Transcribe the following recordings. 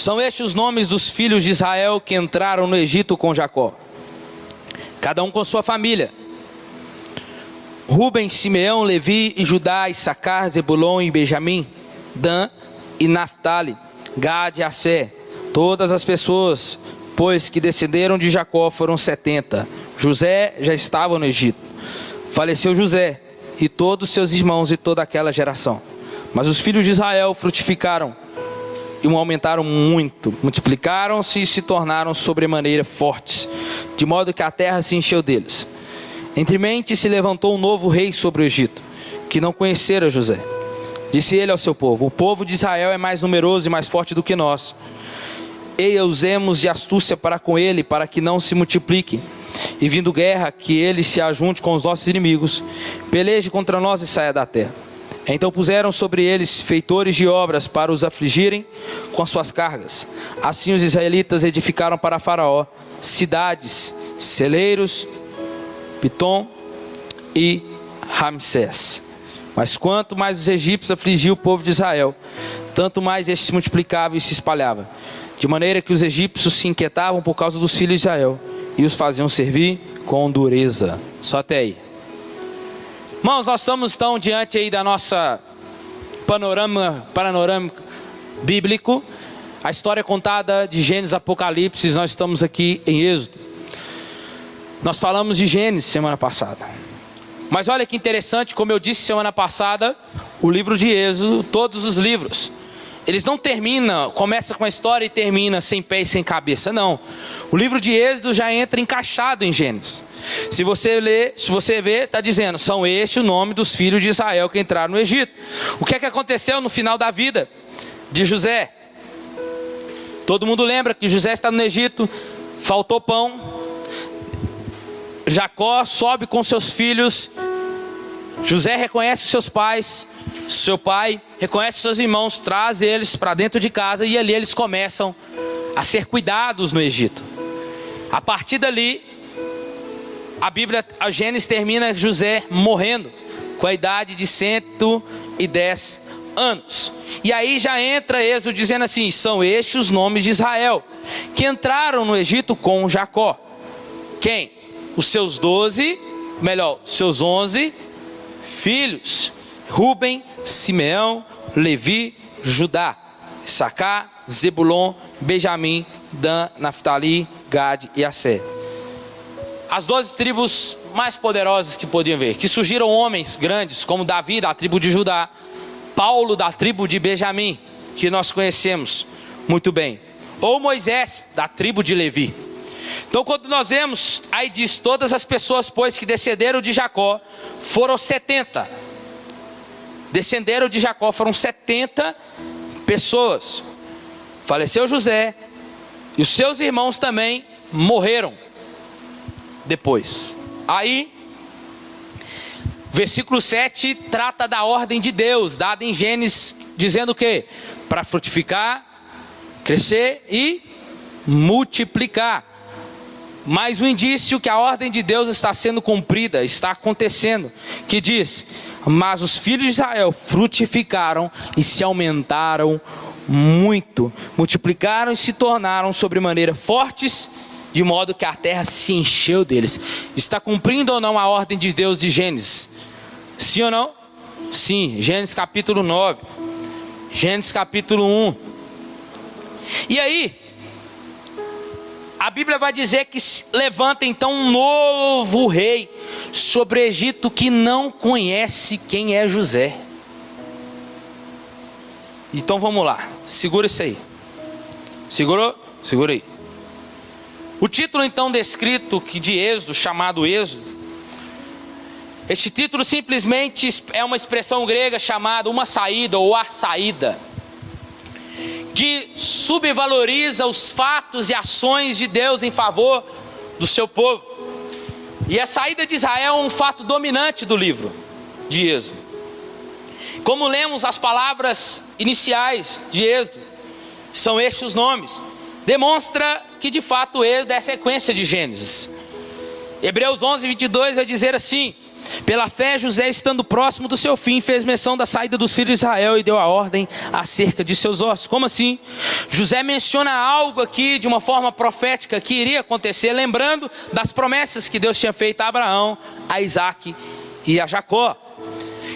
São estes os nomes dos filhos de Israel que entraram no Egito com Jacó, cada um com sua família: Ruben, Simeão, Levi e Judá, Issacar, Zebulon e Benjamim, Dan e Naftali, Gad e Asser. Todas as pessoas, pois, que descenderam de Jacó foram 70. José já estava no Egito. Faleceu José e todos seus irmãos e toda aquela geração. Mas os filhos de Israel frutificaram e aumentaram muito, multiplicaram-se e se tornaram sobremaneira fortes, de modo que a terra se encheu deles. Entre mentes se levantou um novo rei sobre o Egito, que não conhecera José. Disse ele ao seu povo: o povo de Israel é mais numeroso e mais forte do que nós. Ei, usemos de astúcia para com ele, para que não se multiplique. E vindo guerra, que ele se ajunte com os nossos inimigos, peleje contra nós e saia da terra. Então puseram sobre eles feitores de obras para os afligirem com as suas cargas. Assim os israelitas edificaram para Faraó cidades, celeiros, Pitom e Ramsés. Mas quanto mais os egípcios afligiam o povo de Israel, tanto mais este se multiplicava e se espalhava. De maneira que os egípcios se inquietavam por causa dos filhos de Israel e os faziam servir com dureza. Só até aí. Irmãos, nós estamos então diante aí da nossa panorama bíblico. A história contada de Gênesis, Apocalipse. Nós estamos aqui em Êxodo. Nós falamos de Gênesis semana passada. Mas olha que interessante, como eu disse semana passada, o livro de Êxodo, todos os livros, eles não terminam, começa com a história e termina sem pé e sem cabeça, não. O livro de Êxodo já entra encaixado em Gênesis. Se você ler, se você ver, está dizendo: são estes o nome dos filhos de Israel que entraram no Egito. O que é que aconteceu no final da vida de José? Todo mundo lembra que José está no Egito, faltou pão. Jacó sobe com seus filhos. José reconhece os seus pais. Seu pai reconhece seus irmãos, traz eles para dentro de casa e ali eles começam a ser cuidados no Egito. A partir dali, a Gênesis termina José morrendo com a idade de 110 anos. E aí já entra Êxodo dizendo assim: são estes os nomes de Israel que entraram no Egito com Jacó. Quem? Os seus 11 filhos: Ruben, Simeão, Levi, Judá, Issacar, Zebulon, Benjamim, Dan, Naftali, Gad e Asser. As 12 tribos mais poderosas que podiam ver, que surgiram homens grandes como Davi da tribo de Judá, Paulo da tribo de Benjamim, que nós conhecemos muito bem, ou Moisés da tribo de Levi. Então quando nós vemos, aí diz: todas as pessoas, pois, que descenderam de Jacó foram 70. Descenderam de Jacó foram 70 pessoas. Faleceu José e os seus irmãos também morreram depois. Aí, versículo 7 trata da ordem de Deus, dada em Gênesis, dizendo o quê? Para frutificar, crescer e multiplicar. Mas o indício que a ordem de Deus está sendo cumprida, está acontecendo, que diz: mas os filhos de Israel frutificaram e se aumentaram muito, multiplicaram e se tornaram sobremaneira fortes, de modo que a terra se encheu deles. Está cumprindo ou não a ordem de Deus de Gênesis? Sim ou não? Sim. Gênesis capítulo 9, Gênesis capítulo 1. E aí, a Bíblia vai dizer que levanta então um novo rei sobre o Egito que não conhece quem é José. Então vamos lá, segura isso aí. Segurou? Segura aí. O título então descrito de Êxodo, chamado Êxodo, este título simplesmente é uma expressão grega chamada uma saída ou a saída, que subvaloriza os fatos e ações de Deus em favor do seu povo. E a saída de Israel é um fato dominante do livro de Êxodo. Como lemos as palavras iniciais de Êxodo, são estes os nomes, demonstra que de fato Êxodo é a sequência de Gênesis. Hebreus 11, 22 vai dizer assim: Pela fé, José, estando próximo do seu fim, fez menção da saída dos filhos de Israel e deu a ordem acerca de seus ossos. Como assim? José menciona algo aqui de uma forma profética que iria acontecer, lembrando das promessas que Deus tinha feito a Abraão, a Isaac e a Jacó.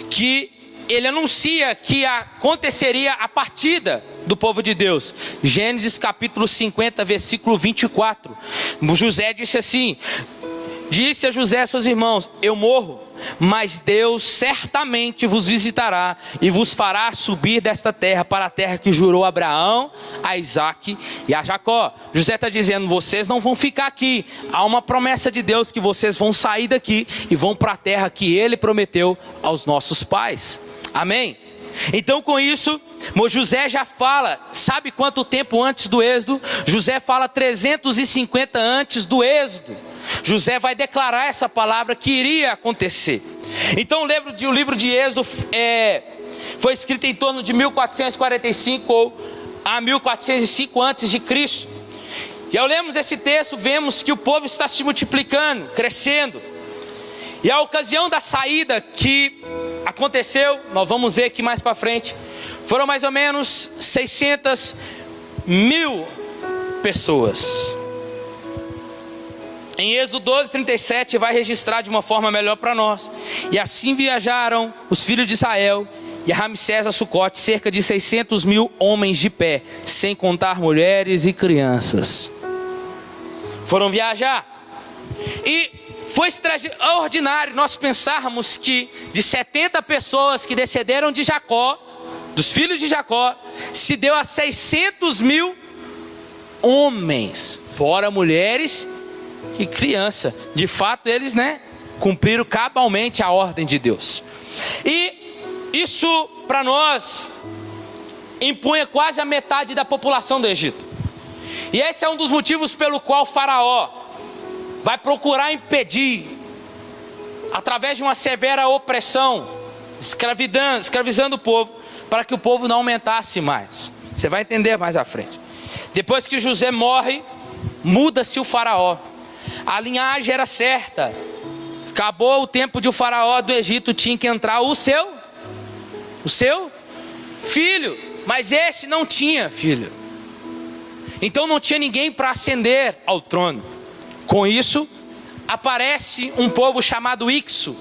Que ele anuncia que aconteceria a partida do povo de Deus. Gênesis capítulo 50, versículo 24. José disse assim: disse a José a seus irmãos: eu morro, mas Deus certamente vos visitará e vos fará subir desta terra para a terra que jurou a Abraão, a Isaac e a Jacó. José está dizendo: vocês não vão ficar aqui. Há uma promessa de Deus que vocês vão sair daqui e vão para a terra que Ele prometeu aos nossos pais. Amém? Então, com isso, José já fala, sabe quanto tempo antes do êxodo? José fala 350 antes do êxodo. José vai declarar essa palavra que iria acontecer. Então o livro de Êxodo foi escrito em torno de 1445 ou a 1405 antes de Cristo. E ao lermos esse texto, vemos que o povo está se multiplicando, crescendo. E a ocasião da saída que aconteceu, nós vamos ver aqui mais para frente, foram mais ou menos 600 mil pessoas. Em Êxodo 12, 37 vai registrar de uma forma melhor para nós. E assim viajaram os filhos de Israel e a Ramsés a Sucote, cerca de 600 mil homens de pé, sem contar mulheres e crianças. Foram viajar. E foi extraordinário nós pensarmos que de 70 pessoas que descenderam de Jacó, dos filhos de Jacó, se deu a 600 mil homens, fora mulheres e criança. De fato eles, cumpriram cabalmente a ordem de Deus. E isso para nós impunha quase a metade da população do Egito. E esse é um dos motivos pelo qual Faraó vai procurar impedir, através de uma severa opressão, escravizando o povo, para que o povo não aumentasse mais. Você vai entender mais à frente. Depois que José morre, muda-se o Faraó. A linhagem era certa. Acabou o tempo de o Faraó do Egito, tinha que entrar o seu filho. Mas este não tinha filho. Então não tinha ninguém para ascender ao trono. Com isso, aparece um povo chamado Ixo.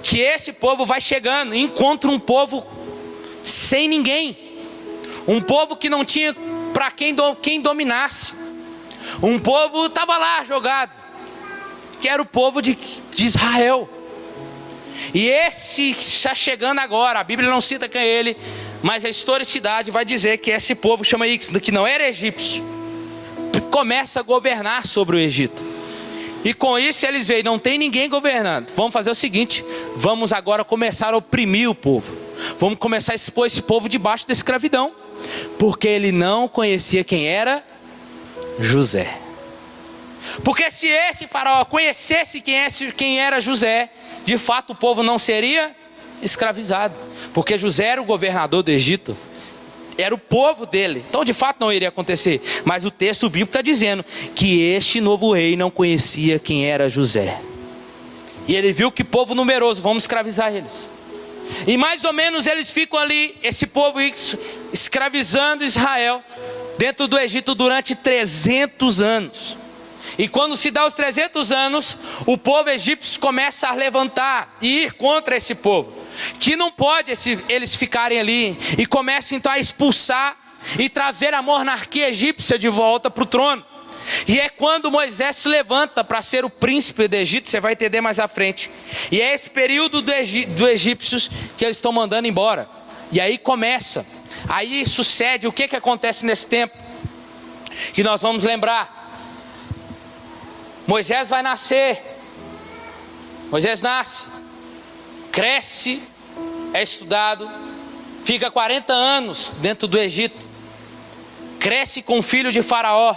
Que esse povo vai chegando e encontra um povo sem ninguém. Um povo que não tinha para quem dominasse. Um povo estava lá jogado, que era o povo de Israel. E esse está chegando agora, a Bíblia não cita quem é ele, mas a historicidade vai dizer que esse povo chama Ixo, que não era egípcio, começa a governar sobre o Egito. E com isso eles veem, não tem ninguém governando. Vamos fazer o seguinte, vamos agora começar a oprimir o povo. Vamos começar a expor esse povo debaixo da escravidão. Porque ele não conhecia quem era José. Porque se esse faraó conhecesse quem era José, de fato o povo não seria escravizado. Porque José era o governador do Egito. Era o povo dele. Então de fato não iria acontecer. Mas o texto bíblico está dizendo que este novo rei não conhecia quem era José. E ele viu que povo numeroso, vamos escravizar eles. E mais ou menos eles ficam ali, esse povo escravizando Israel dentro do Egito durante 300 anos. E quando se dá os 300 anos, o povo egípcio começa a levantar e ir contra esse povo, que não pode eles ficarem ali, e começa então a expulsar e trazer a monarquia egípcia de volta para o trono. E é quando Moisés se levanta para ser o príncipe do Egito, você vai entender mais à frente. E é esse período do egípcios que eles estão mandando embora. E aí começa, aí sucede, o que acontece nesse tempo? Que nós vamos lembrar. Moisés vai nascer. Moisés nasce, cresce, é estudado, fica 40 anos dentro do Egito. Cresce com o filho de Faraó,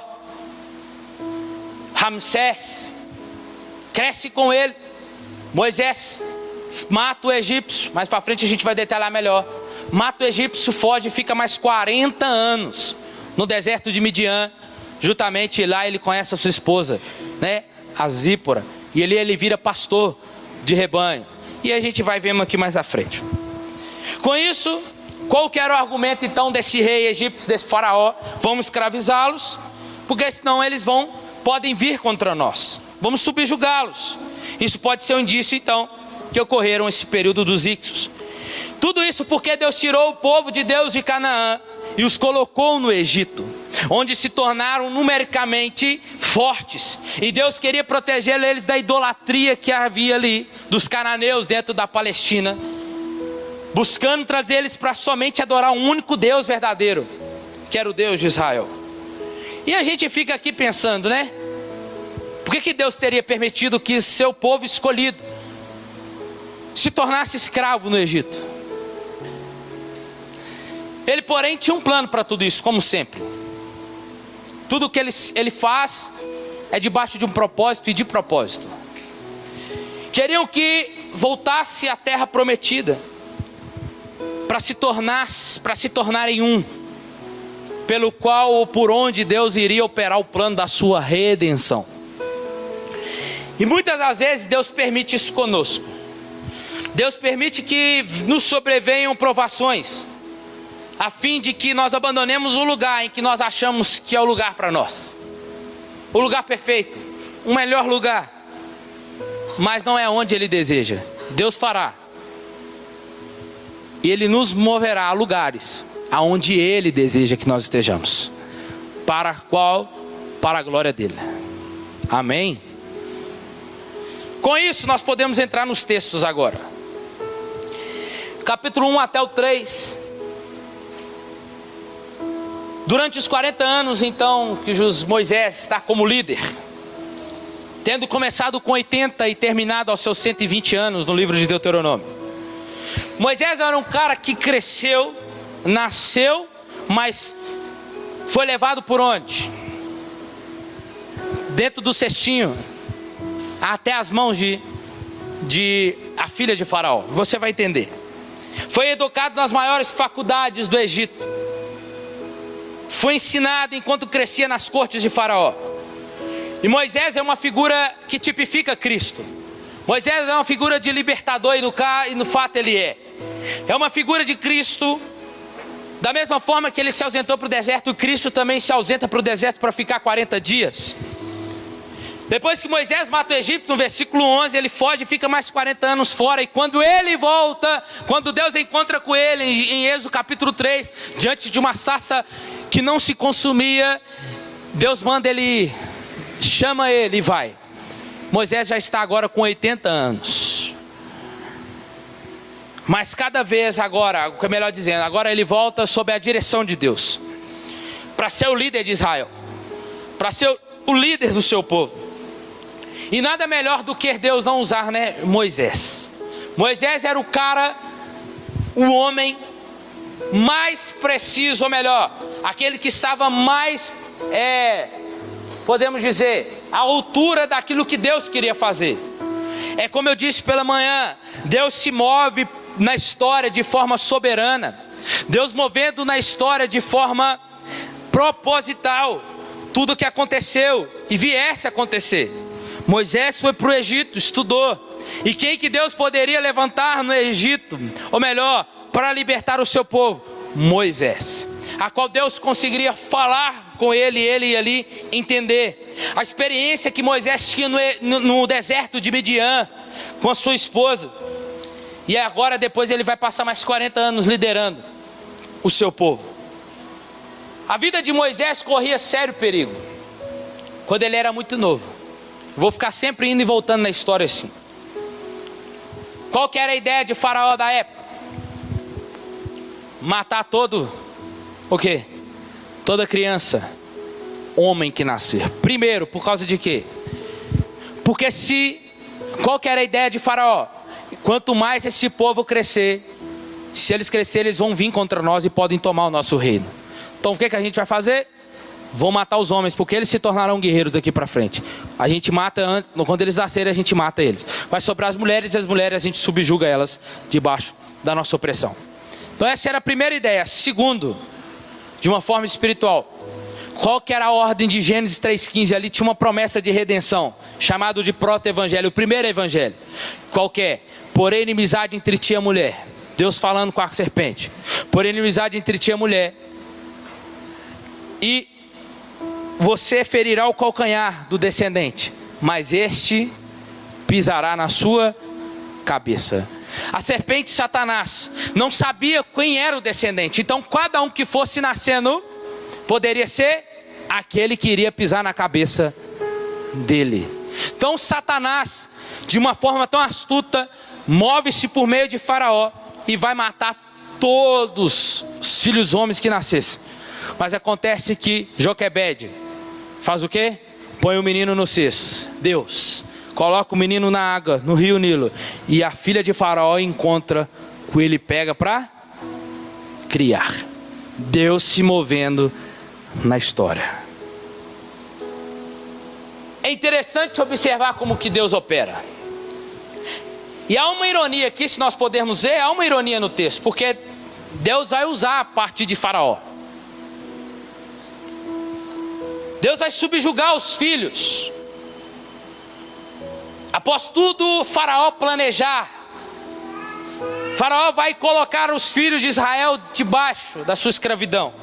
Ramsés, cresce com ele. Moisés mata o egípcio, mais para frente a gente vai detalhar melhor. Mata o egípcio, foge e fica mais 40 anos no deserto de Midian. Justamente lá ele conhece a sua esposa, a Zípora. E ele vira pastor de rebanho. E a gente vai ver aqui mais à frente. Com isso, qual que era o argumento então desse rei egípcio, desse faraó? Vamos escravizá-los, porque senão eles podem vir contra nós. Vamos subjugá-los. Isso pode ser um indício então que ocorreram esse período dos Ixos. Tudo isso porque Deus tirou o povo de Deus de Canaã e os colocou no Egito, onde se tornaram numericamente fortes. E Deus queria proteger eles da idolatria que havia ali, dos cananeus dentro da Palestina, buscando trazer eles para somente adorar um único Deus verdadeiro, que era o Deus de Israel. E a gente fica aqui pensando, né? Por que Deus teria permitido que seu povo escolhido se tornasse escravo no Egito? Ele, porém, tinha um plano para tudo isso, como sempre. Tudo que ele faz é debaixo de um propósito e de propósito. Queriam que voltasse à terra prometida, para se tornarem um, pelo qual ou por onde Deus iria operar o plano da sua redenção. E muitas das vezes Deus permite isso conosco. Deus permite que nos sobrevenham provações, a fim de que nós abandonemos o lugar em que nós achamos que é o lugar para nós, o lugar perfeito, o melhor lugar, mas não é onde Ele deseja. Deus fará, e Ele nos moverá a lugares aonde Ele deseja que nós estejamos, para a glória dEle. Amém? Com isso nós podemos entrar nos textos agora. Capítulo 1 até o 3. Durante os 40 anos então que Moisés está como líder, tendo começado com 80 e terminado aos seus 120 anos no livro de Deuteronômio. Moisés era um cara que cresceu, nasceu, mas foi levado por onde? Dentro do cestinho, até as mãos de a filha de Faraó. Você vai entender. Foi educado nas maiores faculdades do Egito. Foi ensinado enquanto crescia nas cortes de Faraó. E Moisés é uma figura que tipifica Cristo. Moisés é uma figura de libertador, e no fato ele é. É uma figura de Cristo. Da mesma forma que ele se ausentou para o deserto, Cristo também se ausenta para o deserto para ficar 40 dias. Depois que Moisés mata o Egito, no versículo 11, ele foge e fica mais 40 anos fora. E quando ele volta, quando Deus encontra com ele, em Êxodo capítulo 3, diante de uma sarça que não se consumia, Deus manda ele ir, chama ele e vai. Moisés já está agora com 80 anos. Mas cada vez agora, o que é melhor dizendo, agora ele volta sob a direção de Deus, para ser o líder de Israel, para ser o líder do seu povo. E nada melhor do que Deus não usar, né, Moisés. Moisés era o cara, o homem mais preciso, ou melhor, aquele que estava mais, podemos dizer, à altura daquilo que Deus queria fazer. É como eu disse pela manhã, Deus se move na história de forma soberana. Deus movendo na história de forma proposital tudo que aconteceu e viesse a acontecer. Moisés foi para o Egito, estudou. E quem que Deus poderia levantar no Egito? Ou melhor, para libertar o seu povo? Moisés, a qual Deus conseguiria falar com ele, e ele ia ali entender. A experiência que Moisés tinha no deserto de Midian, com a sua esposa. E agora depois ele vai passar mais 40 anos liderando o seu povo. A vida de Moisés corria sério perigo, quando ele era muito novo. Vou ficar sempre indo e voltando na história assim. Qual que era a ideia de Faraó da época? Matar o quê? Toda criança, homem que nascer. Primeiro, por causa de quê? Porque qual que era a ideia de Faraó? Quanto mais esse povo crescer, se eles crescerem, eles vão vir contra nós e podem tomar o nosso reino. Então o que a gente vai fazer? Vou matar os homens, porque eles se tornarão guerreiros daqui para frente. A gente mata, quando eles nascerem, a gente mata eles. Vai sobrar as mulheres, e as mulheres a gente subjuga elas debaixo da nossa opressão. Então essa era a primeira ideia. Segundo, de uma forma espiritual, Qual que era a ordem de Gênesis 3,15? Ali tinha uma promessa de redenção, chamado de proto-evangelho, o primeiro evangelho. Qual que é? Porém, inimizade entre ti e a mulher. Deus falando com a serpente. Porém, inimizade entre ti e a mulher. E você ferirá o calcanhar do descendente, mas este pisará na sua cabeça. A serpente, Satanás, não sabia quem era o descendente. Então, cada um que fosse nascendo poderia ser aquele que iria pisar na cabeça dele. Então, Satanás, de uma forma tão astuta, move-se por meio de Faraó e vai matar todos os filhos homens que nascessem. Mas acontece que Joquebede faz o quê? Põe o menino no cesto. Deus coloca o menino na água, no rio Nilo, e a filha de Faraó encontra com ele, pega para criar. Deus se movendo na história. É interessante observar como que Deus opera. E há uma ironia aqui, se nós pudermos ver, há uma ironia no texto, porque Deus vai usar a partir de Faraó. Deus vai subjugar os filhos. Após tudo, Faraó planejar, Faraó vai colocar os filhos de Israel debaixo da sua escravidão.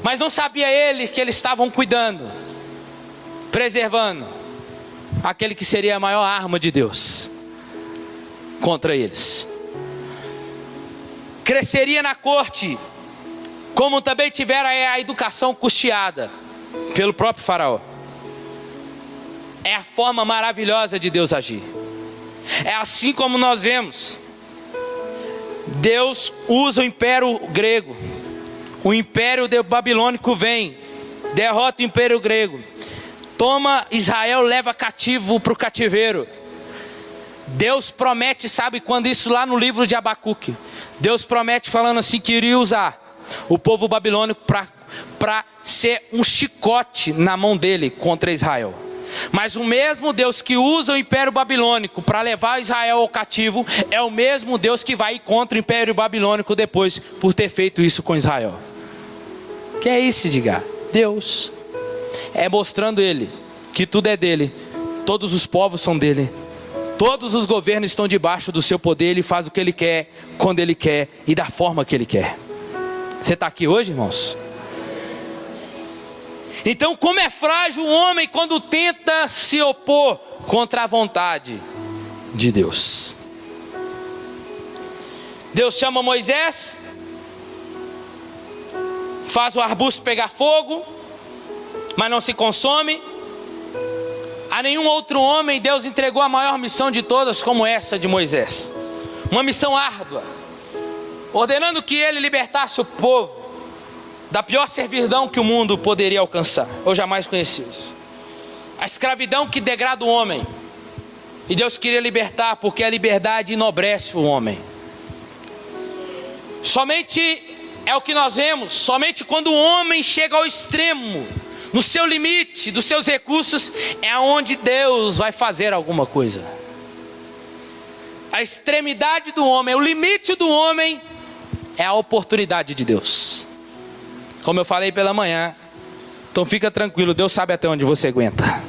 Mas não sabia ele que eles estavam cuidando, preservando aquele que seria a maior arma de Deus contra eles. Cresceria na corte, como também tivera a educação custeada pelo próprio Faraó. É a forma maravilhosa de Deus agir. É assim como nós vemos. Deus usa o império grego. O império babilônico vem, derrota o império grego, toma Israel, leva cativo para o cativeiro. Deus promete, sabe quando isso lá no livro de Abacuque, Deus promete falando assim que iria usar o povo babilônico para ser um chicote na mão dele contra Israel. Mas o mesmo Deus que usa o império babilônico para levar Israel ao cativo, é o mesmo Deus que vai contra o império babilônico depois, por ter feito isso com Israel. Que é isso, diga? Deus. É mostrando ele, que tudo é dele, todos os povos são dele, todos os governos estão debaixo do seu poder. Ele faz o que ele quer, quando ele quer e da forma que ele quer. Você está aqui hoje, irmãos? Então, como é frágil o homem quando tenta se opor contra a vontade de Deus. Deus chama Moisés, faz o arbusto pegar fogo, mas não se consome. A nenhum outro homem Deus entregou a maior missão de todas como essa de Moisés. Uma missão árdua, ordenando que ele libertasse o povo da pior servidão que o mundo poderia alcançar. Eu jamais conheci isso. A escravidão que degrada o homem. E Deus queria libertar, porque a liberdade enobrece o homem. Somente é o que nós vemos, somente quando o homem chega ao extremo, no seu limite, dos seus recursos, é onde Deus vai fazer alguma coisa. A extremidade do homem, o limite do homem, é a oportunidade de Deus. Como eu falei pela manhã, então fica tranquilo, Deus sabe até onde você aguenta.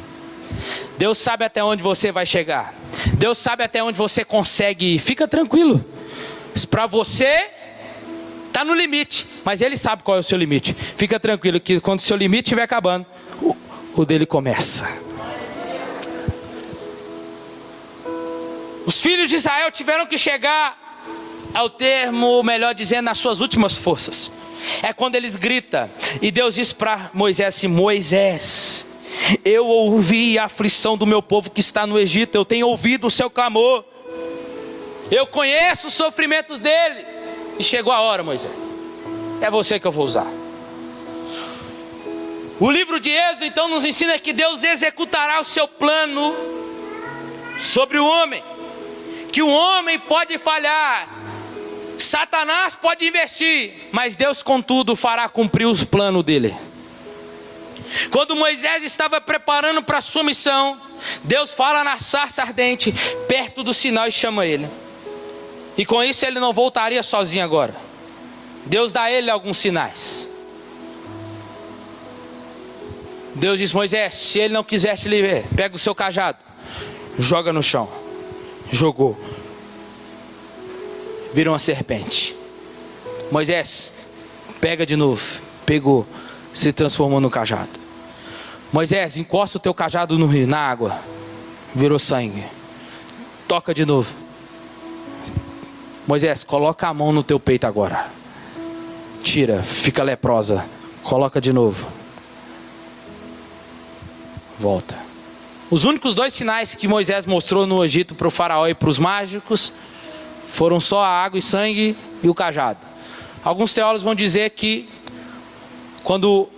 Deus sabe até onde você vai chegar. Deus sabe até onde você consegue ir. Fica tranquilo. Para você, está no limite, mas Ele sabe qual é o seu limite. Fica tranquilo que quando o seu limite estiver acabando, o dele começa. Os filhos de Israel tiveram que chegar ao termo, melhor dizendo, nas suas últimas forças. É quando eles gritam, e Deus diz para Moisés assim: Moisés, eu ouvi a aflição do meu povo que está no Egito, eu tenho ouvido o seu clamor, eu conheço os sofrimentos dele, e chegou a hora, Moisés, é você que eu vou usar. O livro de Êxodo então nos ensina que Deus executará o seu plano sobre o homem, que o homem pode falhar, Satanás pode investir, mas Deus contudo fará cumprir os planos dele. Quando Moisés estava preparando para a sua missão, Deus fala na sarça ardente, perto do Sinai, e chama ele. E com isso ele não voltaria sozinho agora. Deus dá a ele alguns sinais. Deus diz: Moisés, se ele não quiser te livrar, pega o seu cajado, joga no chão. Jogou, virou uma serpente. Moisés, pega de novo. Pegou, se transformou no cajado. Moisés, encosta o teu cajado no rio, na água, virou sangue. Toca de novo. Moisés, coloca a mão no teu peito agora. Tira, fica leprosa. Coloca de novo. Volta. Os únicos 2 sinais que Moisés mostrou no Egito para o faraó e para os mágicos foram só a água e sangue e o cajado. Alguns teólogos vão dizer que quando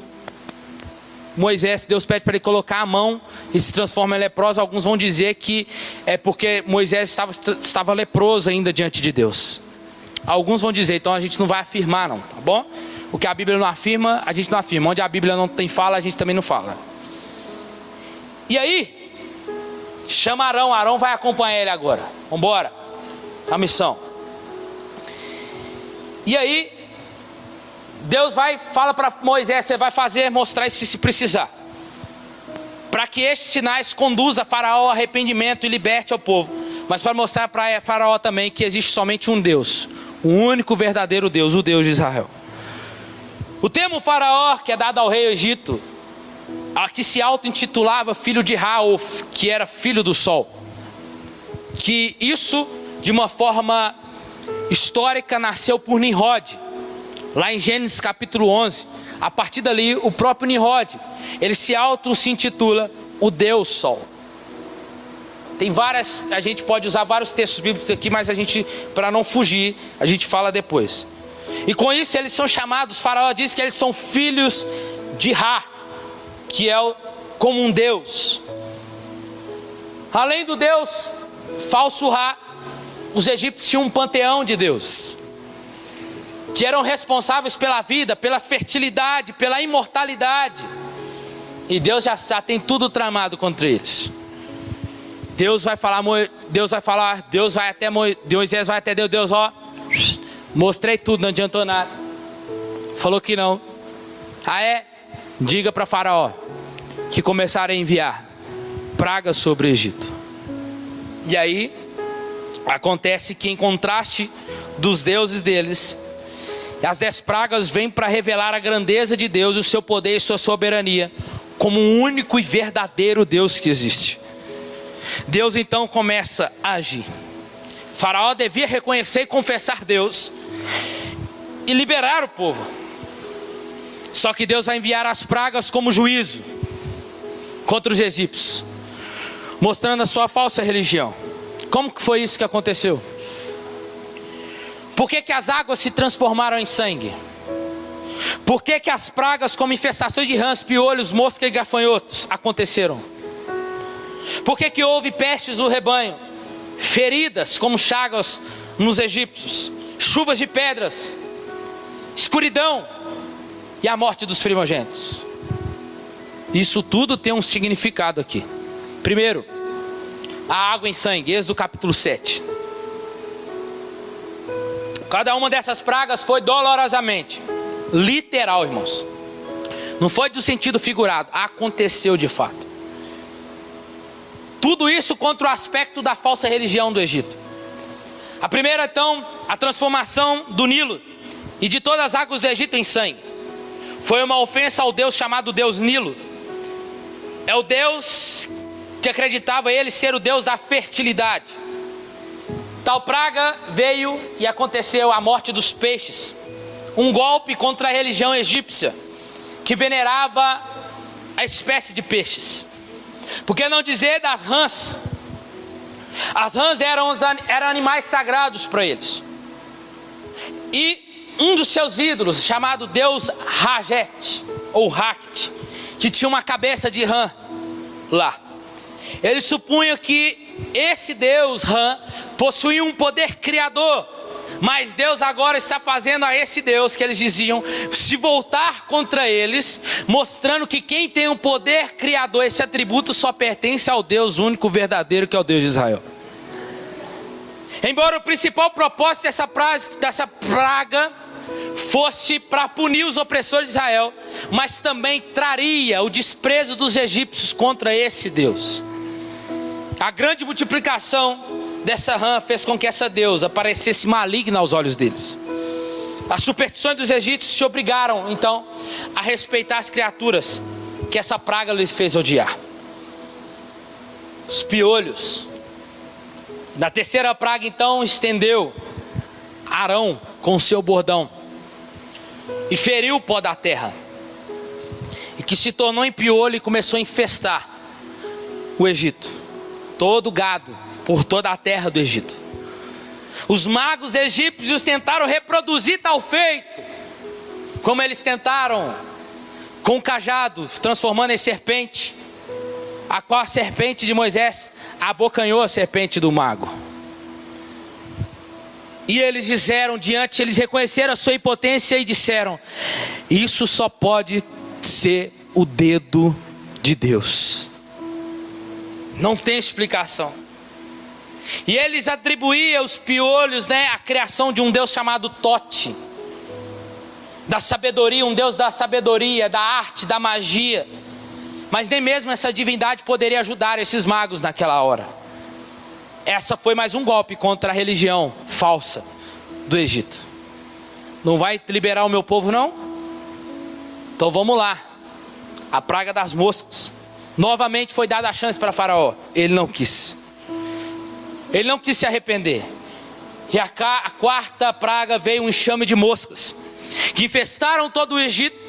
Moisés, Deus pede para ele colocar a mão e se transforma em leproso, alguns vão dizer que é porque Moisés estava leproso ainda diante de Deus. Alguns vão dizer, então a gente não vai afirmar não, tá bom? O que a Bíblia não afirma, a gente não afirma. Onde a Bíblia não tem fala, a gente também não fala. E aí, chama Arão, Arão vai acompanhar ele agora. Vamos embora, a missão. E aí, Deus fala para Moisés: você vai mostrar isso se precisar, para que estes sinais conduzam Faraó ao arrependimento e liberte ao povo. Mas para mostrar para Faraó também que existe somente um Deus, o único verdadeiro Deus, o Deus de Israel. O termo Faraó, que é dado ao rei do Egito, a que se auto-intitulava filho de Ra, ou que era filho do sol, que isso de uma forma histórica nasceu por Nimrod, lá em Gênesis capítulo 11. A partir dali, o próprio Nimrod, ele se intitula o Deus Sol. Tem várias, a gente pode usar vários textos bíblicos aqui, mas a gente, para não fugir, a gente fala depois. E com isso eles são chamados, Faraó diz que eles são filhos de Ra, que é como um Deus. Além do Deus falso Ra, os egípcios tinham um panteão de Deus, que eram responsáveis pela vida, pela fertilidade, pela imortalidade. E Deus já tem tudo tramado contra eles. Deus vai até Moisés, vai até Deus, ó, mostrei tudo, não adiantou nada. Falou que não. Diga para Faraó que começaram a enviar pragas sobre o Egito. E aí acontece que, em contraste dos deuses deles, as 10 pragas vêm para revelar a grandeza de Deus, o seu poder e sua soberania, como um único e verdadeiro Deus que existe. Deus então começa a agir. Faraó devia reconhecer e confessar Deus e liberar o povo. Só que Deus vai enviar as pragas como juízo contra os egípcios, mostrando a sua falsa religião. Como que foi isso que aconteceu? Por que as águas se transformaram em sangue? Por que as pragas como infestações de rãs, piolhos, moscas e gafanhotos aconteceram? Por que houve pestes no rebanho? Feridas como chagas nos egípcios, chuvas de pedras, escuridão e a morte dos primogênitos. Isso tudo tem um significado aqui. Primeiro, a água em sangue, Êxodo capítulo 7. Cada uma dessas pragas foi dolorosamente, literal, irmãos. Não foi do sentido figurado, aconteceu de fato. Tudo isso contra o aspecto da falsa religião do Egito. A primeira, então, a transformação do Nilo e de todas as águas do Egito em sangue. Foi uma ofensa ao Deus chamado Deus Nilo. É o Deus que acreditava ele ser o Deus da fertilidade. Tal praga veio e aconteceu a morte dos peixes. Um golpe contra a religião egípcia, que venerava a espécie de peixes. Por que não dizer das rãs? As rãs eram animais sagrados para eles. E um dos seus ídolos, chamado Deus Rajet, ou Raket, que tinha uma cabeça de rã lá. Eles supunham que esse Deus rã possuía um poder criador. Mas Deus agora está fazendo a esse Deus, que eles diziam, se voltar contra eles, mostrando que quem tem um poder criador, esse atributo só pertence ao Deus único verdadeiro, que é o Deus de Israel. Embora o principal propósito dessa praga fosse para punir os opressores de Israel, mas também traria o desprezo dos egípcios contra esse Deus. A grande multiplicação dessa rã fez com que essa deusa parecesse maligna aos olhos deles. As superstições dos egípcios se obrigaram então a respeitar as criaturas que essa praga lhes fez odiar. Os piolhos. Na terceira praga então estendeu Arão com seu bordão e feriu o pó da terra, e que se tornou em piolho e começou a infestar o Egito, todo o gado por toda a terra do Egito. Os magos egípcios tentaram reproduzir tal feito, como eles tentaram com o cajado, transformando em serpente, a qual a serpente de Moisés abocanhou a serpente do mago. E eles eles reconheceram a sua impotência e disseram: isso só pode ser o dedo de Deus. Não tem explicação. E eles atribuíam os piolhos, à criação de um Deus chamado Tote, da sabedoria, um Deus da sabedoria, da arte, da magia. Mas nem mesmo essa divindade poderia ajudar esses magos naquela hora. Essa foi mais um golpe contra a religião falsa do Egito. Não vai liberar o meu povo, não? Então vamos lá. A praga das moscas. Novamente foi dada a chance para Faraó. Ele não quis. Ele não quis se arrepender. E a quarta praga veio um enxame de moscas, que infestaram todo o Egito.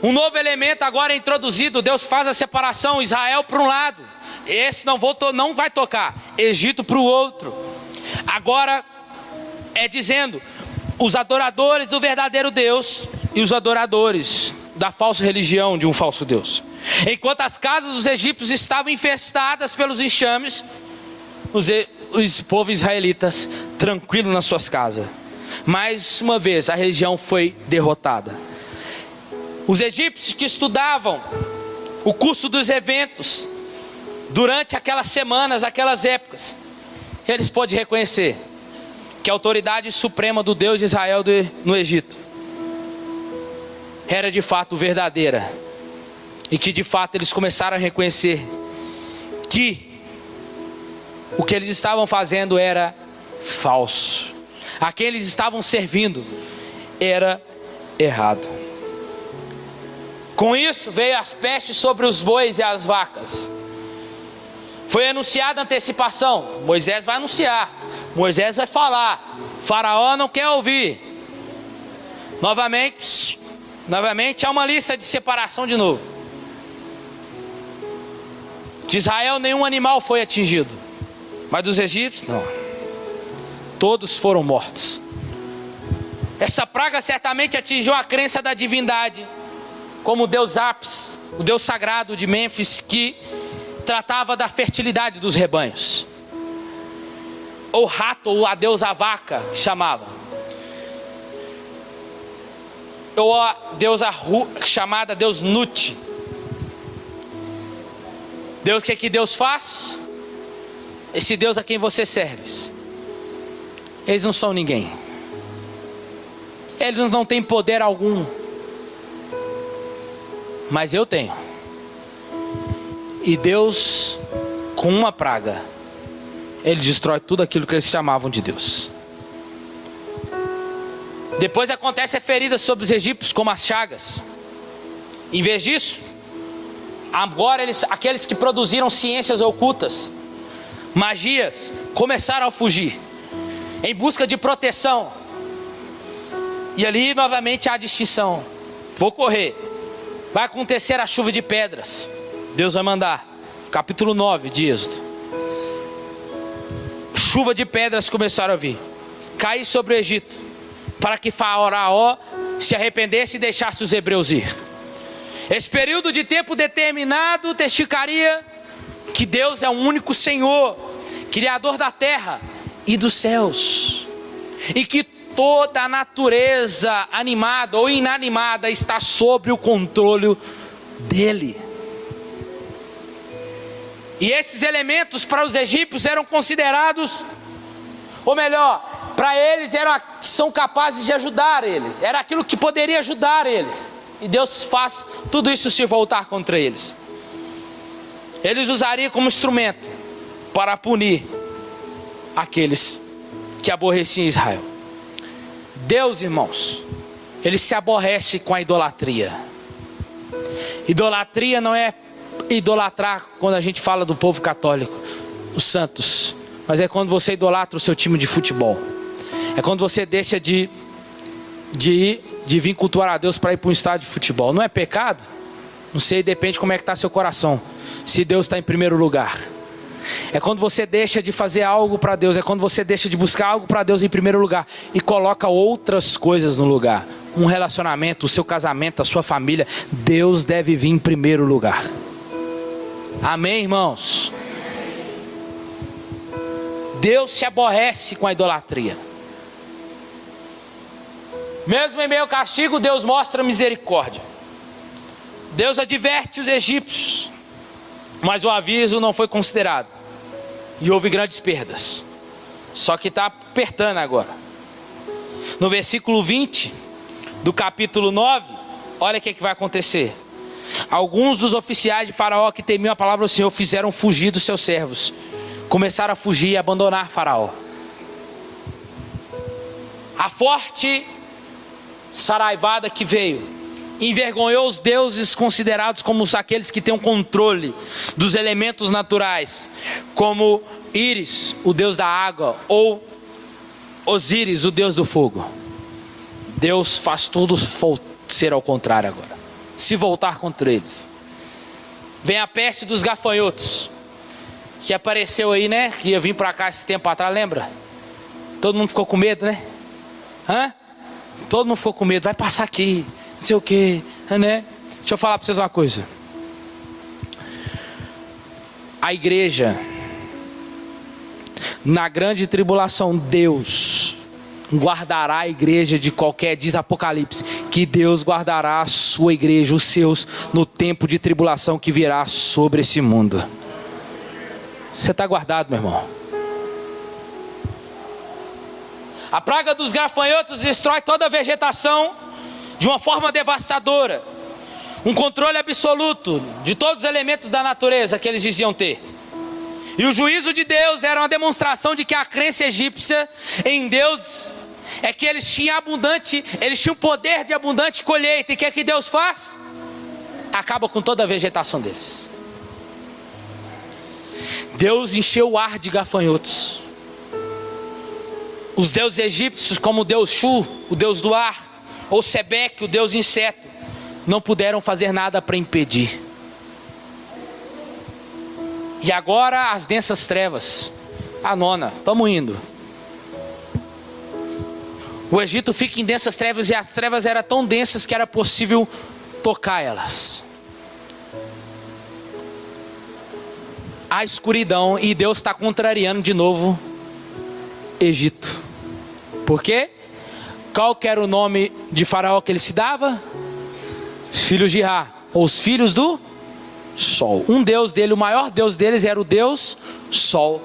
Um novo elemento agora é introduzido. Deus faz a separação. Israel para um lado, esse não vai tocar. Egito para o outro. Agora é dizendo: os adoradores do verdadeiro Deus e os adoradores da falsa religião de um falso Deus. Enquanto as casas dos egípcios estavam infestadas pelos enxames, os povos israelitas tranquilos nas suas casas. Mais uma vez a religião foi derrotada. Os egípcios que estudavam o curso dos eventos durante aquelas semanas, aquelas épocas, eles podem reconhecer que a autoridade suprema do Deus de Israel no Egito era de fato verdadeira, e que de fato eles começaram a reconhecer que o que eles estavam fazendo era falso, a quem eles estavam servindo era errado. Com isso veio as pestes sobre os bois e as vacas. Foi anunciada a antecipação. Moisés vai anunciar, Moisés vai falar, Faraó não quer ouvir. Novamente há uma lista de separação de novo. De Israel nenhum animal foi atingido, mas dos egípcios não. Todos foram mortos. Essa praga certamente atingiu a crença da divindade, como o deus Apis, o deus sagrado de Mênfis, que tratava da fertilidade dos rebanhos. Ou Rato, ou a deusa vaca, que chamava. Ou a deusa chamada Deus Nut. Deus, o que Deus faz? Esse Deus a quem você serve, eles não são ninguém. Eles não têm poder algum. Mas eu tenho. E Deus, com uma praga, Ele destrói tudo aquilo que eles chamavam de Deus. Depois acontece a ferida sobre os egípcios, como as chagas. Em vez disso, agora aqueles que produziram ciências ocultas, magias, começaram a fugir, em busca de proteção. E ali novamente há a distinção. Vou correr. Vai acontecer a chuva de pedras. Deus vai mandar. Capítulo 9 de Êxodo. Chuva de pedras começaram a vir, cair sobre o Egito, para que Faraó se arrependesse e deixasse os hebreus ir. Esse período de tempo determinado testificaria que Deus é o único Senhor, Criador da terra e dos céus, e que toda a natureza animada ou inanimada está sob o controle dele. E esses elementos para os egípcios eram considerados, ou melhor, para eles são capazes de ajudar eles, era aquilo que poderia ajudar eles, e Deus faz tudo isso se voltar contra eles. Eles usariam como instrumento para punir aqueles que aborreciam Israel. Deus, irmãos, Ele se aborrece com a idolatria. Idolatria não é idolatrar quando a gente fala do povo católico, os santos, mas é quando você idolatra o seu time de futebol. É quando você deixa de vir cultuar a Deus para ir para um estádio de futebol. Não é pecado? Não sei, depende como é que está seu coração, se Deus está em primeiro lugar. É quando você deixa de fazer algo para Deus, é quando você deixa de buscar algo para Deus em primeiro lugar e coloca outras coisas no lugar. Um relacionamento, o seu casamento, a sua família, Deus deve vir em primeiro lugar. Amém, irmãos? Deus se aborrece com a idolatria. Mesmo em meio ao castigo, Deus mostra misericórdia. Deus adverte os egípcios, mas o aviso não foi considerado, e houve grandes perdas. Só que está apertando agora. No versículo 20 do capítulo 9, olha o que vai acontecer. Alguns dos oficiais de Faraó que temiam a palavra do Senhor fizeram fugir dos seus servos. Começaram a fugir e abandonar Faraó. A forte saraivada que veio envergonhou os deuses considerados como aqueles que têm o controle dos elementos naturais, como Íris, o deus da água, ou Osíris, o deus do fogo. Deus faz tudo ser ao contrário agora, se voltar contra eles. Vem a peste dos gafanhotos, que apareceu aí, né? Que ia vir para cá esse tempo atrás, lembra? Todo mundo ficou com medo, né? Todo mundo ficou com medo, vai passar aqui, não sei o que, né? Deixa eu falar para vocês uma coisa. A igreja, na grande tribulação, Deus guardará a igreja de qualquer, diz Apocalipse, que Deus guardará a sua igreja, os seus, no tempo de tribulação que virá sobre esse mundo. Você está guardado, meu irmão. A praga dos gafanhotos destrói toda a vegetação de uma forma devastadora. Um controle absoluto de todos os elementos da natureza que eles diziam ter. E o juízo de Deus era uma demonstração de que a crença egípcia em Deus é que eles tinham poder de abundante colheita. E o que é que Deus faz? Acaba com toda a vegetação deles. Deus encheu o ar de gafanhotos. Os deuses egípcios, como o deus Shu, o deus do ar, ou Sebeque, o deus inseto, não puderam fazer nada para impedir. E agora as densas trevas, a nona, estamos indo. O Egito fica em densas trevas, e as trevas eram tão densas que era possível tocar elas. A escuridão, e Deus está contrariando de novo Egito. Por quê? Qual que era o nome de Faraó que ele se dava? Filhos de Ra, ou os filhos do Sol. Um deus dele, o maior deus deles era o deus Sol.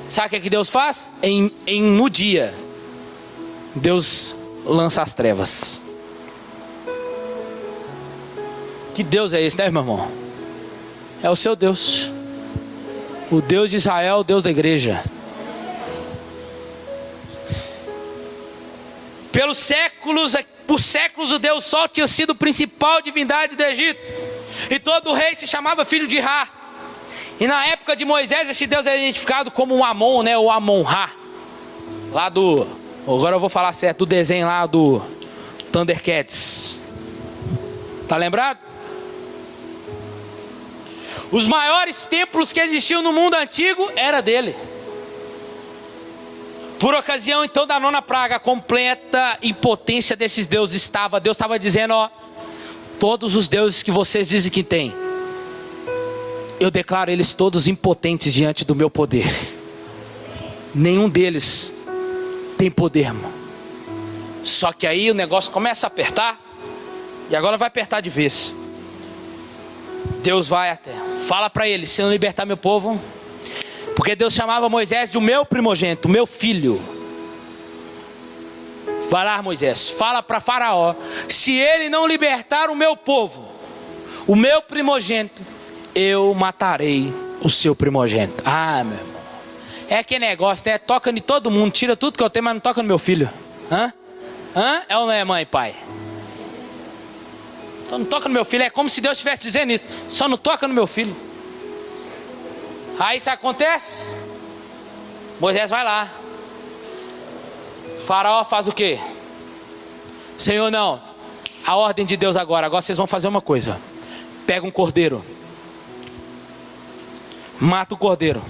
Sabe o que Deus faz? No dia, Deus lança as trevas. Que Deus é esse, né, meu irmão? É o seu Deus. O Deus de Israel, o Deus da igreja. Por séculos o Deus Sol tinha sido a principal divindade do Egito. E todo rei se chamava filho de Ra. E na época de Moisés, esse Deus era identificado como um Amon, né? O Amon-Ra. Lá do... Agora eu vou falar certo, do desenho lá do Thundercats. Tá lembrado? Os maiores templos que existiam no mundo antigo era dele. Por ocasião então da nona praga, a completa impotência desses deuses Deus estava dizendo, todos os deuses que vocês dizem que tem, eu declaro eles todos impotentes diante do meu poder. Nenhum deles tem poder, irmão. Só que aí o negócio começa a apertar, e agora vai apertar de vez. Deus vai até, fala para eles, se não libertar meu povo, porque Deus chamava Moisés de o meu primogênito, o meu filho. Vai lá, Moisés, fala para Faraó, se ele não libertar o meu povo, o meu primogênito, eu matarei o seu primogênito. Ah, meu irmão, é que negócio, né? Toca em todo mundo, tira tudo que eu tenho, mas não toca no meu filho. Hã? É ou não é, mãe e pai? Então não toca no meu filho, é como se Deus estivesse dizendo isso, só não toca no meu filho. Aí isso acontece, Moisés vai lá, Faraó faz o quê? Senhor, não, a ordem de Deus agora vocês vão fazer uma coisa, pega um cordeiro, mata o cordeiro,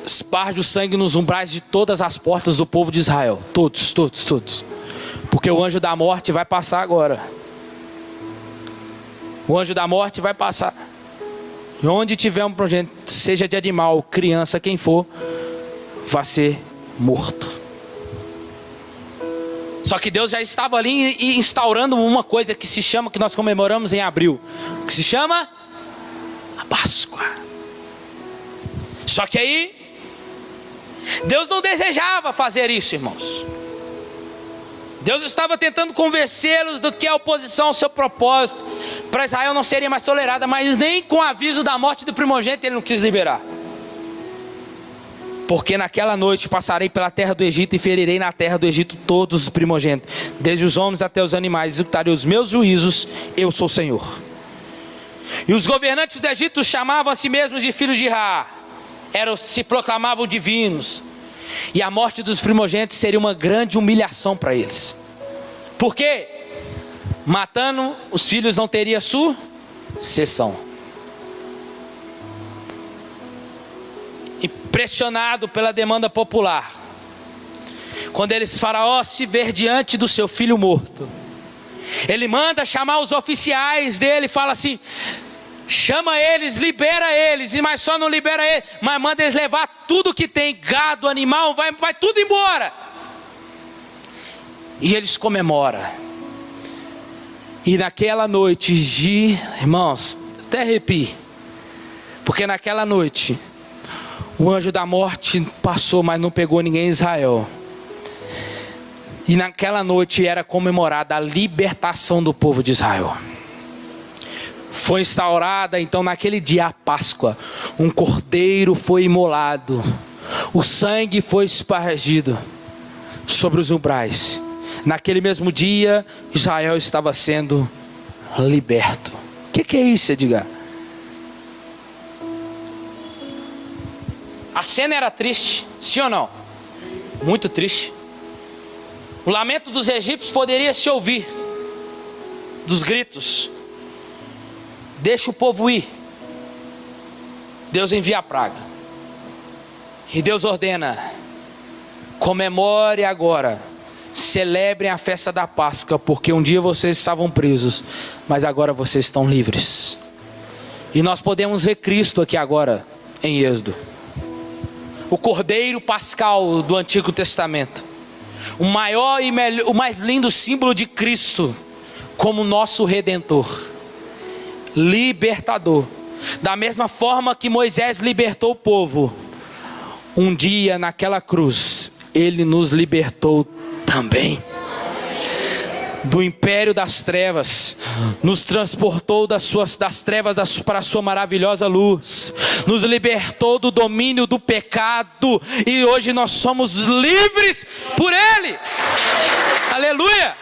esparge o sangue nos umbrais de todas as portas do povo de Israel, todos, porque o anjo da morte vai passar agora. O anjo da morte vai passar. E onde tiver um projeto, seja de animal, criança, quem for, vai ser morto. Só que Deus já estava ali instaurando uma coisa que se chama, que nós comemoramos em abril, que se chama a Páscoa. Só que aí Deus não desejava fazer isso, irmãos. Deus estava tentando convencê-los do que a oposição ao seu propósito para Israel não seria mais tolerada, mas nem com o aviso da morte do primogênito ele não quis liberar. Porque naquela noite passarei pela terra do Egito e ferirei na terra do Egito todos os primogênitos, desde os homens até os animais, executarei os meus juízos, eu sou o Senhor. E os governantes do Egito chamavam a si mesmos de filhos de Ra, se proclamavam divinos. E a morte dos primogênitos seria uma grande humilhação para eles. Por quê? Matando os filhos não teria sucessão. Impressionado pela demanda popular, quando Faraó se ver diante do seu filho morto, ele manda chamar os oficiais dele, fala assim: chama eles, libera eles, mas só não libera eles, mas manda eles levar tudo que tem, gado, animal, vai tudo embora. E eles comemoram. E naquela noite, irmãos, até arrepio, porque naquela noite o anjo da morte passou, mas não pegou ninguém em Israel. E naquela noite era comemorada a libertação do povo de Israel. Foi instaurada então naquele dia a Páscoa. Um cordeiro foi imolado, o sangue foi espargido sobre os umbrais. Naquele mesmo dia Israel estava sendo liberto. O que é isso, Edgar? A cena era triste, sim ou não? Muito triste. O lamento dos egípcios poderia se ouvir, dos gritos: deixa o povo ir. Deus envia a praga. E Deus ordena: comemore agora, celebrem a festa da Páscoa, porque um dia vocês estavam presos, mas agora vocês estão livres. E nós podemos ver Cristo aqui agora em Êxodo, o Cordeiro Pascal do Antigo Testamento, o maior e melhor, o mais lindo símbolo de Cristo como nosso Redentor, libertador. Da mesma forma que Moisés libertou o povo, um dia naquela cruz ele nos libertou também do império das trevas, nos transportou das trevas para a sua maravilhosa luz, nos libertou do domínio do pecado, e hoje nós somos livres por Ele. Aleluia!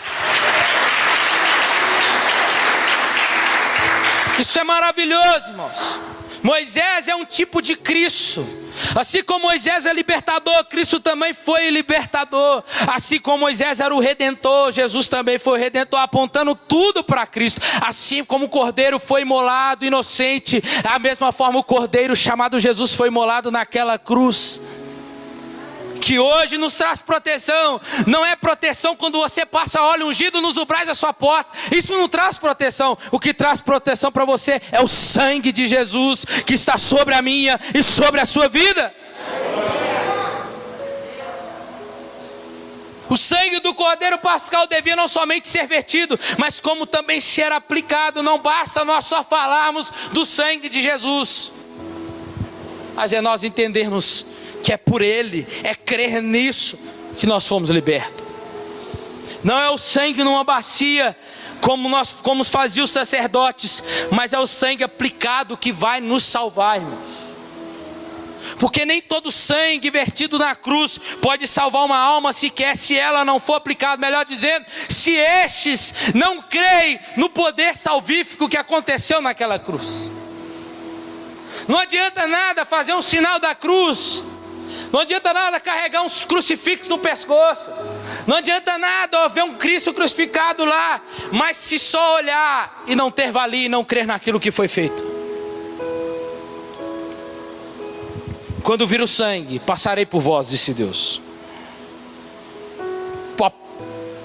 Isso é maravilhoso, irmãos. Moisés é um tipo de Cristo. Assim como Moisés é libertador, Cristo também foi libertador. Assim como Moisés era o redentor, Jesus também foi o redentor, apontando tudo para Cristo. Assim como o cordeiro foi imolado, inocente, da mesma forma o cordeiro chamado Jesus foi imolado naquela cruz, que hoje nos traz proteção. Não é proteção quando você passa óleo ungido nos umbrais da sua porta. Isso não traz proteção. O que traz proteção para você é o sangue de Jesus, que está sobre a minha e sobre a sua vida. O sangue do Cordeiro Pascal devia não somente ser vertido, mas como também ser aplicado. Não basta nós só falarmos do sangue de Jesus, mas é nós entendermos que é por Ele, é crer nisso que nós fomos libertos. Não é o sangue numa bacia, como faziam os sacerdotes, mas é o sangue aplicado que vai nos salvar, irmãos. Porque nem todo sangue vertido na cruz pode salvar uma alma sequer, se ela não for aplicada. Melhor dizendo, se estes não creem no poder salvífico que aconteceu naquela cruz. Não adianta nada fazer um sinal da cruz, não adianta nada carregar uns crucifixos no pescoço, não adianta nada ver um Cristo crucificado lá, mas se só olhar e não ter valia e não crer naquilo que foi feito. Quando vir o sangue, passarei por vós, disse Deus.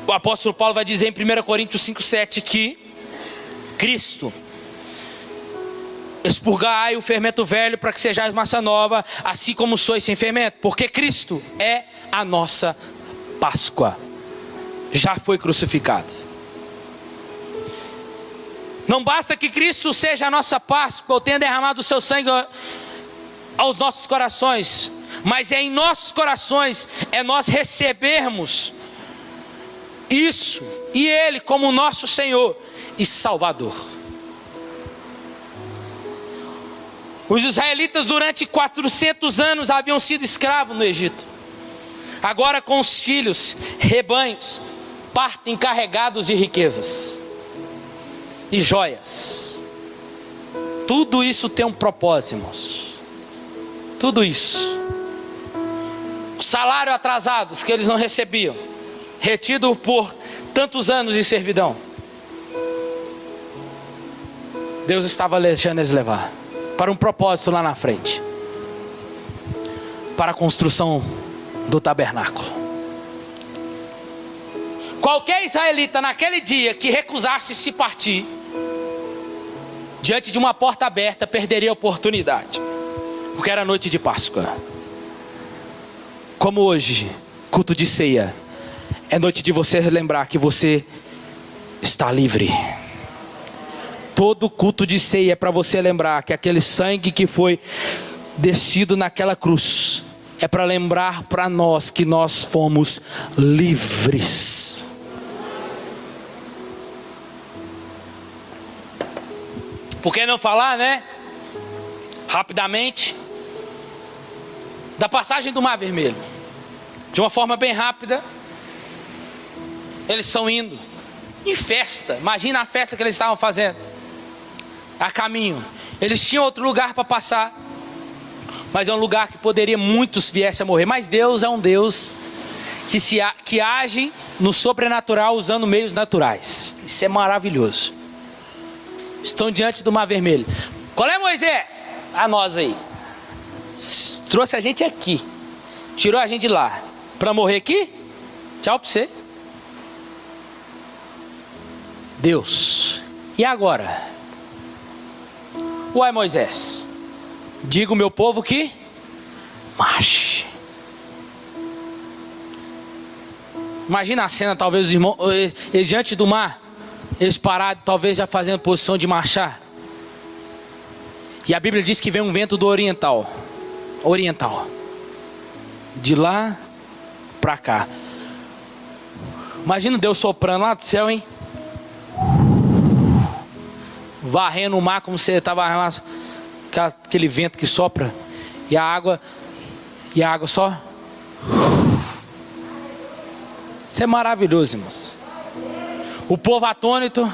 O apóstolo Paulo vai dizer em 1 Coríntios 5,7 que Cristo expurgai o fermento velho para que sejais massa nova, assim como sois sem fermento, porque Cristo é a nossa Páscoa, já foi crucificado. Não basta que Cristo seja a nossa Páscoa, ou tenha derramado o seu sangue aos nossos corações, mas é em nossos corações, é nós recebermos isso, e Ele como nosso Senhor e Salvador. Os israelitas durante 400 anos haviam sido escravos no Egito. Agora com os filhos, rebanhos, partem carregados de riquezas e joias. Tudo isso tem um propósito, irmãos. Tudo isso. O salário atrasados que eles não recebiam, retido por tantos anos de servidão, Deus estava deixando eles levar para um propósito lá na frente, para a construção do tabernáculo. Qualquer israelita naquele dia que recusasse se partir diante de uma porta aberta perderia a oportunidade, porque era noite de Páscoa. Como hoje, culto de ceia, é noite de você lembrar que você está livre. Todo culto de ceia é para você lembrar que aquele sangue que foi descido naquela cruz é para lembrar para nós que nós fomos livres. Por que não falar, né? Rapidamente da passagem do Mar Vermelho, de uma forma bem rápida. Eles estão indo em festa. Imagina a festa que eles estavam fazendo a caminho. Eles tinham outro lugar para passar, mas é um lugar que poderia muitos viessem a morrer. Mas Deus é um Deus que age no sobrenatural usando meios naturais. Isso é maravilhoso. Estão diante do Mar Vermelho. Qual é, Moisés? A nós aí. Trouxe a gente aqui, tirou a gente de lá para morrer aqui? Tchau para você. Deus. E agora? Uai, Moisés, diga o meu povo que marche. Imagina a cena, talvez os irmãos eles diante do mar, eles parados, talvez já fazendo posição de marchar. E a Bíblia diz que vem um vento do oriental, de lá para cá. Imagina Deus soprando lá do céu, hein? Varrendo o mar como você estava varrendo lá, aquele vento que sopra, e a água só. Isso é maravilhoso, irmãos. O povo atônito,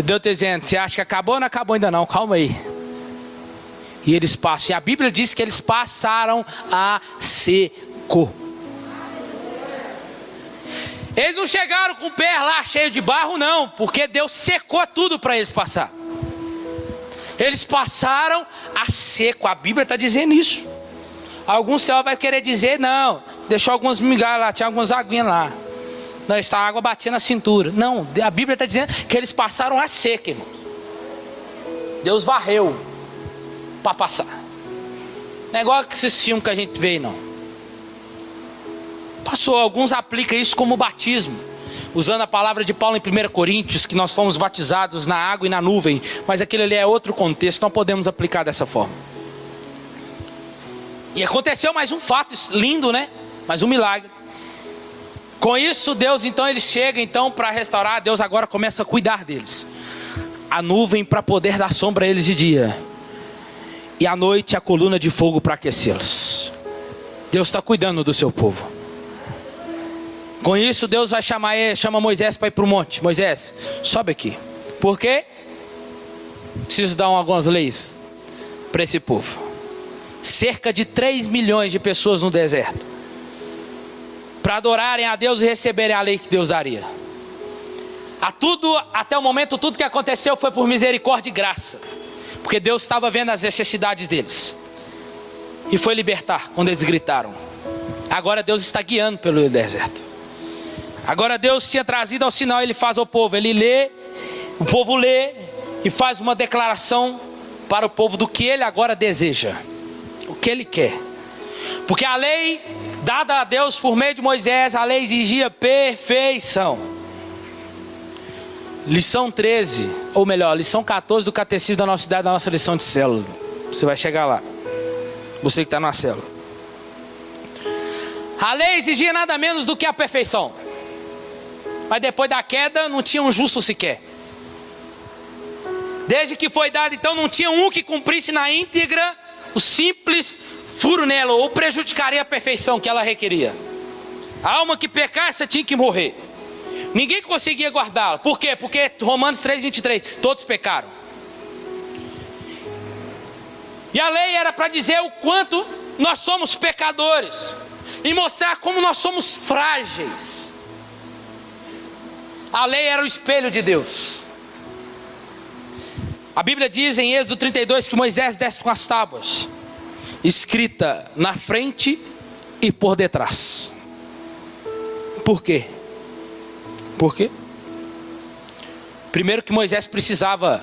Deus dizendo: você acha que acabou? Não acabou ainda não, calma aí. E eles passam, e a Bíblia diz que eles passaram a seco. Eles não chegaram com o pé lá cheio de barro, não, porque Deus secou tudo para eles passar. Eles passaram a seco. A Bíblia está dizendo isso. Alguns teólogos vão querer dizer: não, deixou algumas migalhas lá, tinha algumas aguinhas lá, não, está a água batendo na cintura. Não, a Bíblia está dizendo que eles passaram a seco, irmãos. Deus varreu para passar. Não é igual que esses filmes que a gente vê, não. Passou. Alguns aplicam isso como batismo, usando a palavra de Paulo em 1 Coríntios, que nós fomos batizados na água e na nuvem. Mas aquilo ali é outro contexto, não podemos aplicar dessa forma. E aconteceu mais um fato lindo, né? Mais um milagre. Com isso, Deus então ele chega então para restaurar. Deus agora começa a cuidar deles. A nuvem para poder dar sombra a eles de dia, e à noite a coluna de fogo para aquecê-los. Deus está cuidando do seu povo. Com isso, Deus vai chama Moisés para ir para o monte. Moisés, sobe aqui. Por quê? Preciso dar algumas leis para esse povo. Cerca de 3 milhões de pessoas no deserto, para adorarem a Deus e receberem a lei que Deus daria. Até o momento, tudo que aconteceu foi por misericórdia e graça, porque Deus estava vendo as necessidades deles e foi libertar quando eles gritaram. Agora Deus está guiando pelo deserto. Agora Deus tinha trazido ao sinal, ele faz ao povo, ele lê, o povo lê e faz uma declaração para o povo do que ele agora deseja, o que ele quer. Porque a lei dada a Deus por meio de Moisés, a lei exigia perfeição. Lição 13, ou melhor, lição 14 do catecismo da nossa cidade, da nossa lição de célula. Você vai chegar lá, você que está na célula. A lei exigia nada menos do que a perfeição. Mas depois da queda não tinha um justo sequer. Desde que foi dado então não tinha um que cumprisse na íntegra o simples furo nela, ou prejudicaria a perfeição que ela requeria. A alma que pecasse tinha que morrer. Ninguém conseguia guardá-la. Por quê? Porque Romanos 3:23, todos pecaram. E a lei era para dizer o quanto nós somos pecadores e mostrar como nós somos frágeis. A lei era o espelho de Deus. A Bíblia diz em Êxodo 32 que Moisés desce com as tábuas, escrita na frente e por detrás. Por quê? Por quê? Primeiro que Moisés precisava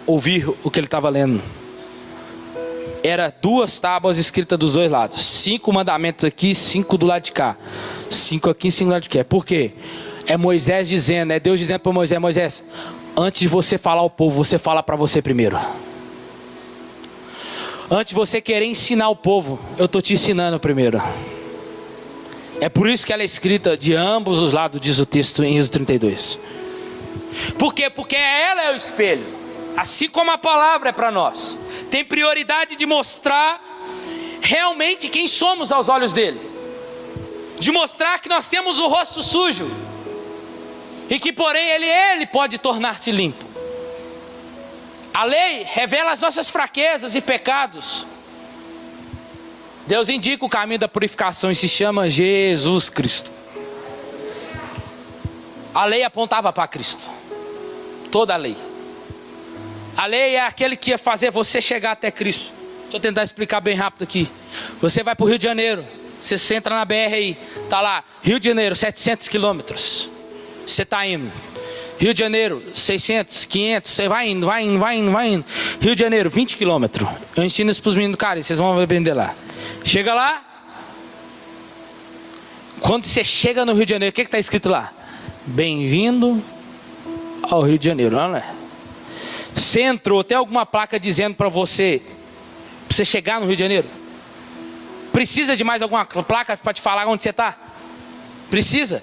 ouvir o que ele estava lendo. Era 2 tábuas escritas dos 2 lados. 5 mandamentos aqui, 5 do lado de cá. 5 aqui, 5 do lado de cá. Por quê? É Moisés dizendo, é Deus dizendo para Moisés: Moisés, antes de você falar ao povo, você fala para você primeiro. Antes de você querer ensinar o povo, eu estou te ensinando primeiro. É por isso que ela é escrita de ambos os lados, diz o texto em Êxodo 32. Por quê? Porque ela é o espelho. Assim como a palavra é para nós. Tem prioridade de mostrar realmente quem somos aos olhos dele. De mostrar que nós temos o rosto sujo. E que porém ele pode tornar-se limpo. A lei revela as nossas fraquezas e pecados. Deus indica o caminho da purificação e se chama Jesus Cristo. A lei apontava para Cristo. Toda a lei. A lei é aquele que ia fazer você chegar até Cristo. Deixa eu tentar explicar bem rápido aqui. Você vai para o Rio de Janeiro. Você entra na BR aí. Está lá, Rio de Janeiro, 700 quilômetros. Você está indo. Rio de Janeiro, 600, 500. Você vai indo. Rio de Janeiro, 20 quilômetros. Eu ensino isso para os meninos do cara. Vocês vão aprender lá. Chega lá. Quando você chega no Rio de Janeiro, o que está escrito lá? Bem-vindo ao Rio de Janeiro, não é? Você entrou, tem alguma placa dizendo para você chegar no Rio de Janeiro? Precisa de mais alguma placa para te falar onde você está? Precisa?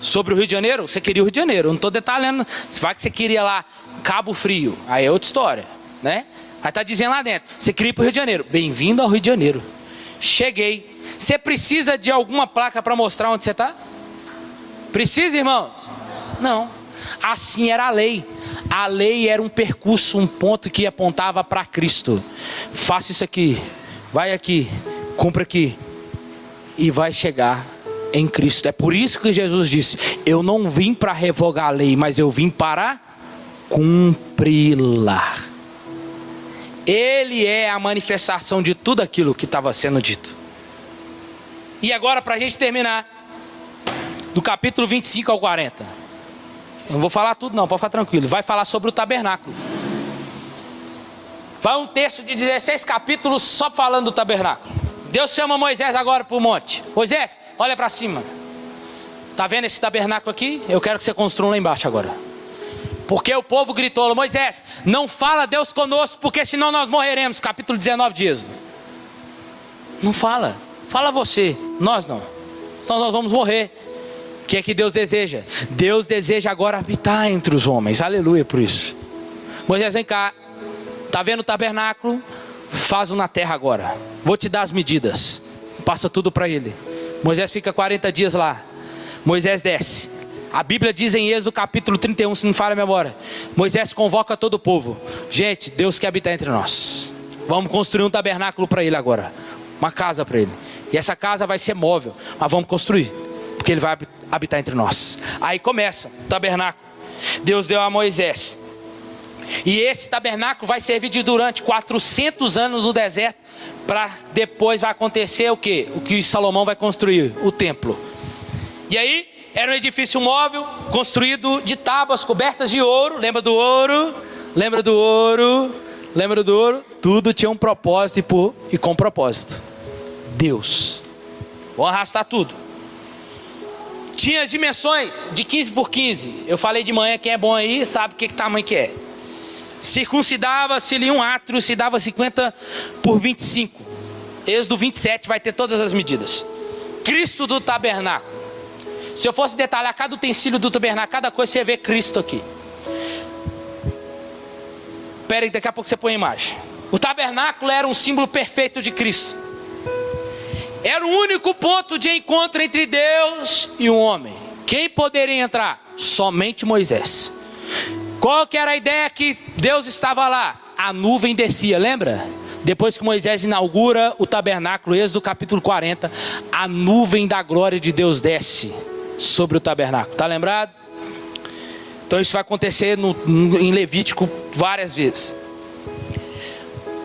Sobre o Rio de Janeiro? Você queria o Rio de Janeiro, eu não estou detalhando. Se vai que você queria lá Cabo Frio, aí é outra história, né? Aí está dizendo lá dentro, você queria ir para o Rio de Janeiro. Bem-vindo ao Rio de Janeiro. Cheguei. Você precisa de alguma placa para mostrar onde você está? Precisa, irmãos? Não. Assim era a lei. A lei era um percurso, um ponto que apontava para Cristo. Faça isso aqui, vai aqui, cumpra aqui, e vai chegar em Cristo. É por isso que Jesus disse: eu não vim para revogar a lei, mas eu vim para cumpri-la. Ele é a manifestação de tudo aquilo que estava sendo dito. E agora, para a gente terminar, do capítulo 25 ao 40. Eu não vou falar tudo não, pode ficar tranquilo. Vai falar sobre o tabernáculo. Vai um texto de 16 capítulos só falando do tabernáculo. Deus chama Moisés agora para o monte. Moisés, olha para cima. Está vendo esse tabernáculo aqui? Eu quero que você construa lá embaixo agora. Porque o povo gritou: Moisés, não fala Deus conosco, porque senão nós morreremos. Capítulo 19 de Êxodo. Não fala. Fala você, nós não. Então nós vamos morrer. O que é que Deus deseja? Deus deseja agora habitar entre os homens. Aleluia por isso. Moisés, vem cá. Está vendo o tabernáculo? Faz-o na terra agora. Vou te dar as medidas. Passa tudo para ele. Moisés fica 40 dias lá. Moisés desce. A Bíblia diz em Êxodo capítulo 31, se não falha a memória, Moisés convoca todo o povo. Gente, Deus quer habitar entre nós. Vamos construir um tabernáculo para ele agora. Uma casa para ele. E essa casa vai ser móvel, mas vamos construir, porque ele vai habitar entre nós. Aí começa o tabernáculo. Deus deu a Moisés. E esse tabernáculo vai servir durante 400 anos no deserto, para depois vai acontecer o quê? O que Salomão vai construir, o templo. E aí, era um edifício móvel, construído de tábuas cobertas de ouro. Lembra do ouro? Lembra do ouro? Lembra do ouro? Tudo tinha um propósito e com propósito. Deus. Vou arrastar tudo. Tinha as dimensões de 15 por 15. Eu falei de manhã, quem é bom aí sabe que tamanho que é. Circuncidava-se ali um átrio, se dava 50 por 25. Êxodo 27 vai ter todas as medidas. Cristo do tabernáculo. Se eu fosse detalhar cada utensílio do tabernáculo, cada coisa, você vê Cristo aqui. Espera aí, daqui a pouco você põe a imagem. O tabernáculo era um símbolo perfeito de Cristo. Era o único ponto de encontro entre Deus e o homem. Quem poderia entrar? Somente Moisés. Qual que era a ideia que Deus estava lá? A nuvem descia, lembra? Depois que Moisés inaugura o tabernáculo, Êxodo capítulo 40, a nuvem da glória de Deus desce sobre o tabernáculo. Está lembrado? Então isso vai acontecer em Levítico várias vezes.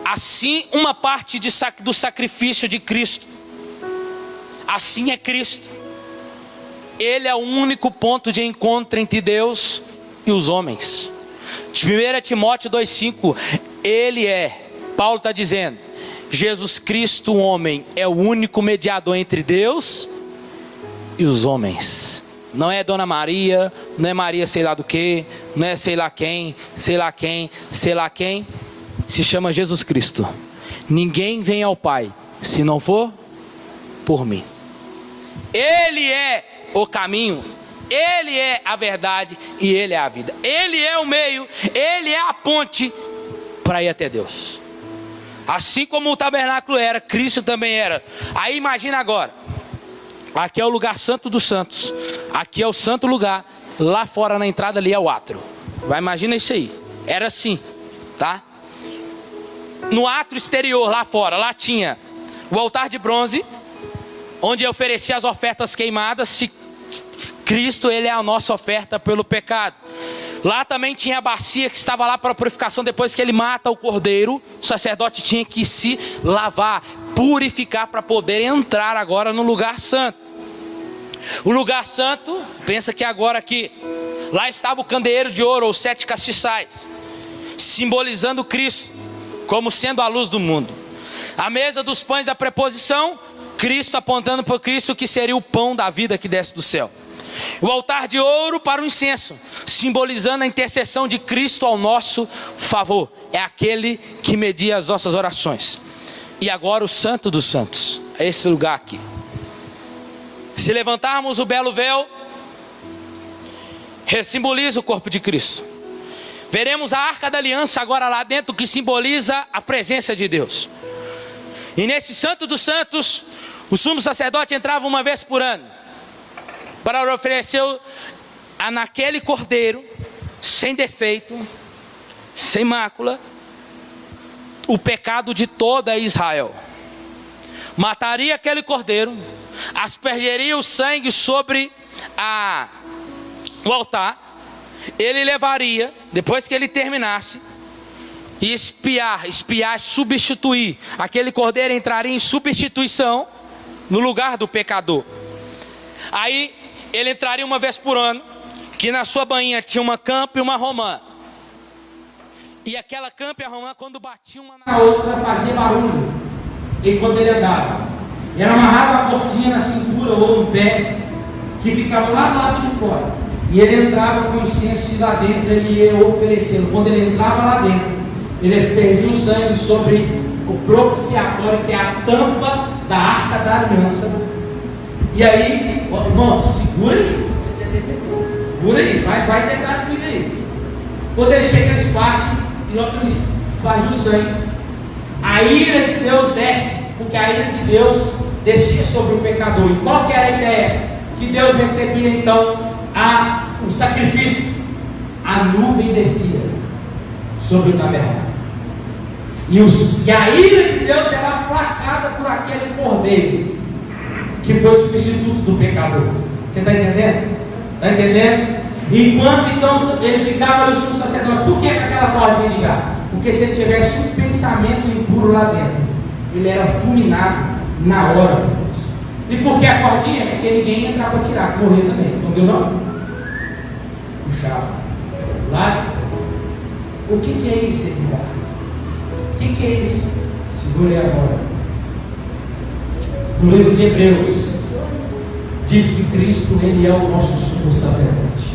Assim, uma parte do sacrifício de Cristo. Assim é Cristo. Ele é o único ponto de encontro entre Deus e os homens. 1 Timóteo 2,5. Ele é, Paulo está dizendo, Jesus Cristo, o homem, é o único mediador entre Deus e os homens. Não é Dona Maria, não é Maria sei lá do que, não é sei lá quem, sei lá quem, sei lá quem. Se chama Jesus Cristo. Ninguém vem ao Pai se não for por mim. Ele é o caminho, Ele é a verdade e Ele é a vida. Ele é o meio, Ele é a ponte para ir até Deus. Assim como o tabernáculo era, Cristo também era. Aí imagina agora, aqui é o lugar santo dos santos, aqui é o santo lugar, lá fora na entrada ali é o átrio. Vai, imagina isso aí, era assim, tá? No átrio exterior, lá fora, lá tinha o altar de bronze, onde oferecia as ofertas queimadas. Se Cristo, Ele é a nossa oferta pelo pecado. Lá também tinha a bacia que estava lá para a purificação. Depois que ele mata o cordeiro, o sacerdote tinha que se lavar, purificar para poder entrar agora no lugar santo. O lugar santo, pensa que agora aqui, lá estava o candeeiro de ouro, ou 7 castiçais, simbolizando Cristo, como sendo a luz do mundo. A mesa dos pães da preposição, Cristo apontando para Cristo, que seria o pão da vida que desce do céu. O altar de ouro para o incenso, simbolizando a intercessão de Cristo ao nosso favor. É aquele que media as nossas orações. E agora o santo dos santos, é esse lugar aqui. Se levantarmos o belo véu, simboliza o corpo de Cristo. Veremos a arca da aliança agora lá dentro, que simboliza a presença de Deus. E nesse santo dos santos, o sumo sacerdote entrava uma vez por ano, para oferecer naquele cordeiro, sem defeito, sem mácula, o pecado de toda Israel. Mataria aquele cordeiro, aspergeria o sangue sobre o altar. Ele levaria, depois que ele terminasse, e espiar, substituir. Aquele cordeiro entraria em substituição no lugar do pecador. Aí ele entraria uma vez por ano, que na sua bainha tinha uma campa e uma romã. E aquela campa e a romã, quando batiam uma na outra, fazia barulho enquanto ele andava. Era amarrado a cortinha na cintura ou no pé, que ficava lá do lado de fora. E ele entrava com o incenso e lá dentro ele ia oferecendo. Quando ele entrava lá dentro, ele aspergia o sangue sobre o propiciatório, que é a tampa da arca da aliança. E aí, irmão, segura aí. Segura aí, vai tentar comigo aí. Quando ele chega nesse parte, e olha que ele esparge o sangue, a ira de Deus desce, porque a ira de Deus descia sobre o pecador. E qual que era a ideia? Que Deus recebia então o sacrifício. A nuvem descia sobre o tabernáculo. E a ira de Deus era aplacada por aquele cordeiro, que foi o substituto do pecador. Você está entendendo? Está entendendo? Enquanto então ele ficava ali o sumo sacerdote. Por que aquela cordinha de gás? Porque se ele tivesse um pensamento impuro lá dentro, ele era fulminado na hora. E por que a cordinha? Porque ninguém ia entrar para tirar, morrer também. Então Deus não puxava lá. O que é isso, Edgar? O que é isso? Segure agora. No livro de Hebreus diz que Cristo, ele é o nosso sumo sacerdote.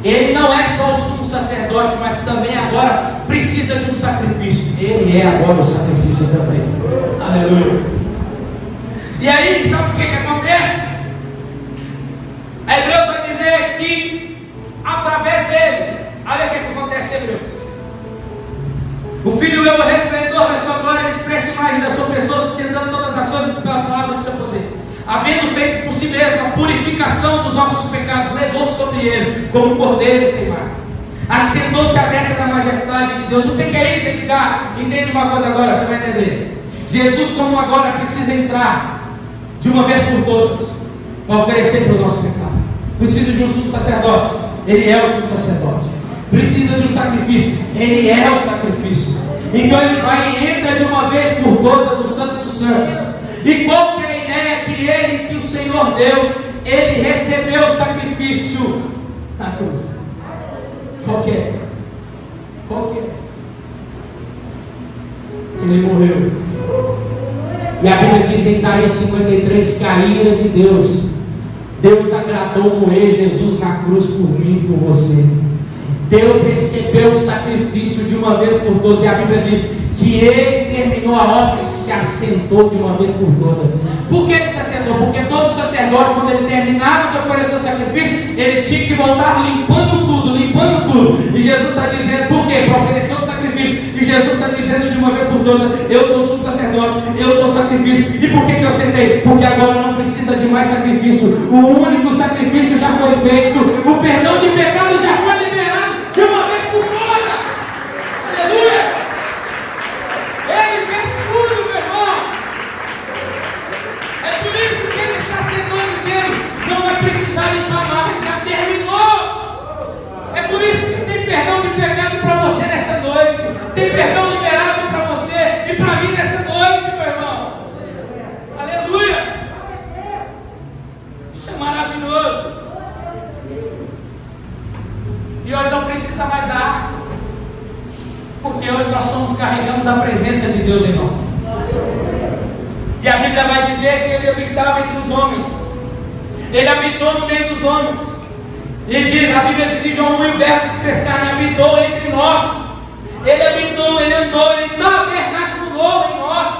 Ele não é só o sumo sacerdote, mas também agora precisa de um sacrifício. Ele é agora o sacrifício também. Aleluia. E aí, sabe o que acontece? A Hebreus vai dizer que através dele, olha o que acontece em Hebreus. O Filho é o resplendor da sua glória, expressa a imagem da sua pessoa, sustentando todas as coisas pela palavra do seu poder. Havendo feito por si mesmo a purificação dos nossos pecados, levou sobre ele como um cordeiro sem mácula. Assentou-se à destra da majestade de Deus. O que é isso, Edgar? Entende uma coisa agora, você vai entender. Jesus, como agora, precisa entrar de uma vez por todas para oferecer para o nosso pecado. Precisa de um sumo sacerdote. Ele é o sumo sacerdote. Precisa de um sacrifício. Ele é o sacrifício. Então ele vai e entra de uma vez por todas no Santo dos Santos. E qual que é a ideia? Que o Senhor Deus, ele recebeu o sacrifício na cruz. Qual que é? Ele morreu. E a Bíblia diz em Isaías 53 que a ira de Deus agradou moer Jesus na cruz por mim e por você. Deus recebeu o sacrifício de uma vez por todas. E a Bíblia diz que ele terminou a obra e se assentou de uma vez por todas. Por que ele se assentou? Porque todo sacerdote, quando ele terminava de oferecer o sacrifício, ele tinha que voltar limpando tudo. E Jesus está dizendo, por quê? Para oferecer o sacrifício. E Jesus está dizendo de uma vez por todas, eu sou o sumo sacerdote, eu sou o sacrifício. E por que eu sentei? Porque agora não precisa de mais sacrifício. O único sacrifício já foi feito. O perdão de pecados já foi liberado de uma vez por todas. Aleluia! Ele fez tudo, meu irmão. É por isso que ele se assentou dizendo, não vai precisar limpar mais, já terminou. É por isso que tem perdão de pecado para você nessa noite. Tem perdão liberado para você e para mim nessa noite, meu irmão. Aleluia. Isso é maravilhoso. E hoje não precisa mais da arca, porque hoje nós carregamos a presença de Deus em nós. E a Bíblia vai dizer que ele habitava entre os homens. Ele habitou no meio dos homens. E diz, a Bíblia diz em João 1, o verbo se fez carne e habitou entre nós. Ele habitou, ele andou, ele tabernaculou em nós,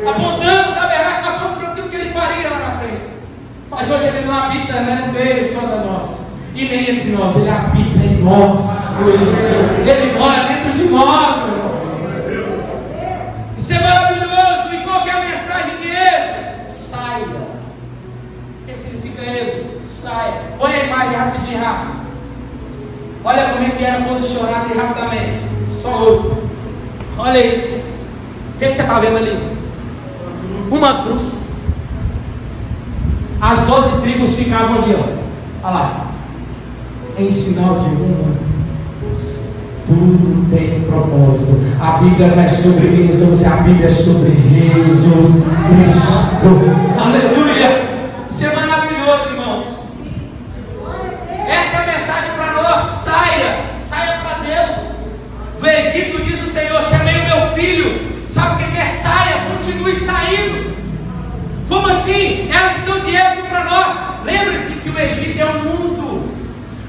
apontando o tabernáculo, apontando para aquilo que ele faria lá na frente. Mas hoje ele não habita, né, no meio só da nós, e nem entre nós, ele habita em nós. Ele mora dentro de nós, meu irmão. Isso é maravilhoso. E qual que é a mensagem de Êxodo? Saia. O que significa Êxodo? Saia. Põe a imagem rapidinho, rápido. Olha como é que era posicionado aí rapidamente. Só outro. Olha aí. O que você está vendo ali? Uma cruz. As 12 tribos ficavam ali, ó. Olha lá. Em sinal de uma cruz. Tudo tem propósito. A Bíblia não é sobre mim, a Bíblia é sobre Jesus Cristo. Aleluia. Isso é maravilhoso, irmãos. Essa é a mensagem para nós. Saia para Deus. Do Egito diz o Senhor, chamei o meu filho. Sabe o que é saia? Continue saindo. Como assim? É a lição de Êxodo para nós. Lembre-se que o Egito é o mundo.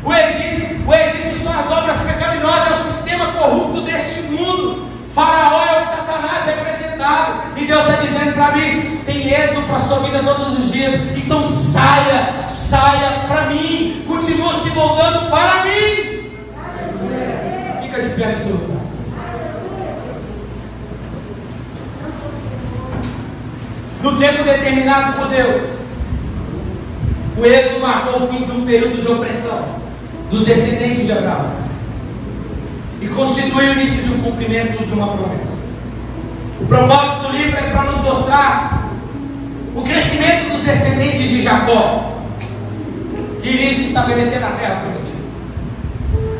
O Egito são as obras pecaminosas, é o sistema corrupto deste mundo. Faraó é o Satanás representado. E Deus está dizendo declarar isso. Tem êxito para a sua vida todos os dias. Então saia para mim. Continua se voltando para mim. Fica de pé no seu lugar. No tempo determinado por Deus, o êxodo marcou o fim de um período de opressão dos descendentes de Abraão e constitui o início de um cumprimento de uma promessa. O propósito do livro é para nos mostrar o crescimento dos descendentes de Jacó, que iriam se estabelecer na terra prometida.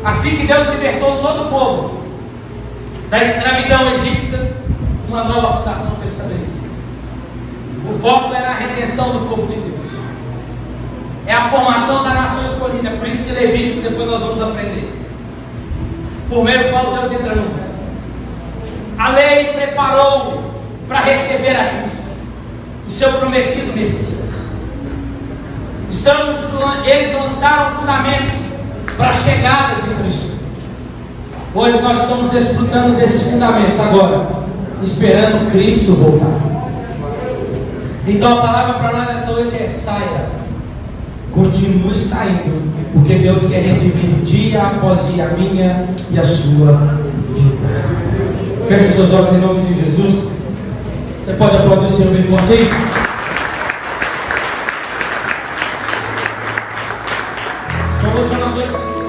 Assim que Deus libertou todo o povo da escravidão egípcia, uma nova fundação foi estabelecida. O foco é na redenção do povo de Deus. É a formação da nação escolhida. É por isso que Levítico depois nós vamos aprender. Por meio do qual Deus entra no mundo. A lei preparou para receber a Cristo, o seu prometido Messias. Eles lançaram fundamentos para a chegada de Cristo. Hoje nós estamos desfrutando desses fundamentos agora, esperando Cristo voltar. Então a palavra para nós nessa noite é: saia, continue saindo, porque Deus quer redimir dia após dia a minha e a sua vida. Feche os seus olhos em nome de Jesus. Você pode aplaudir o Senhor bem forte aí? Então hoje é uma noite de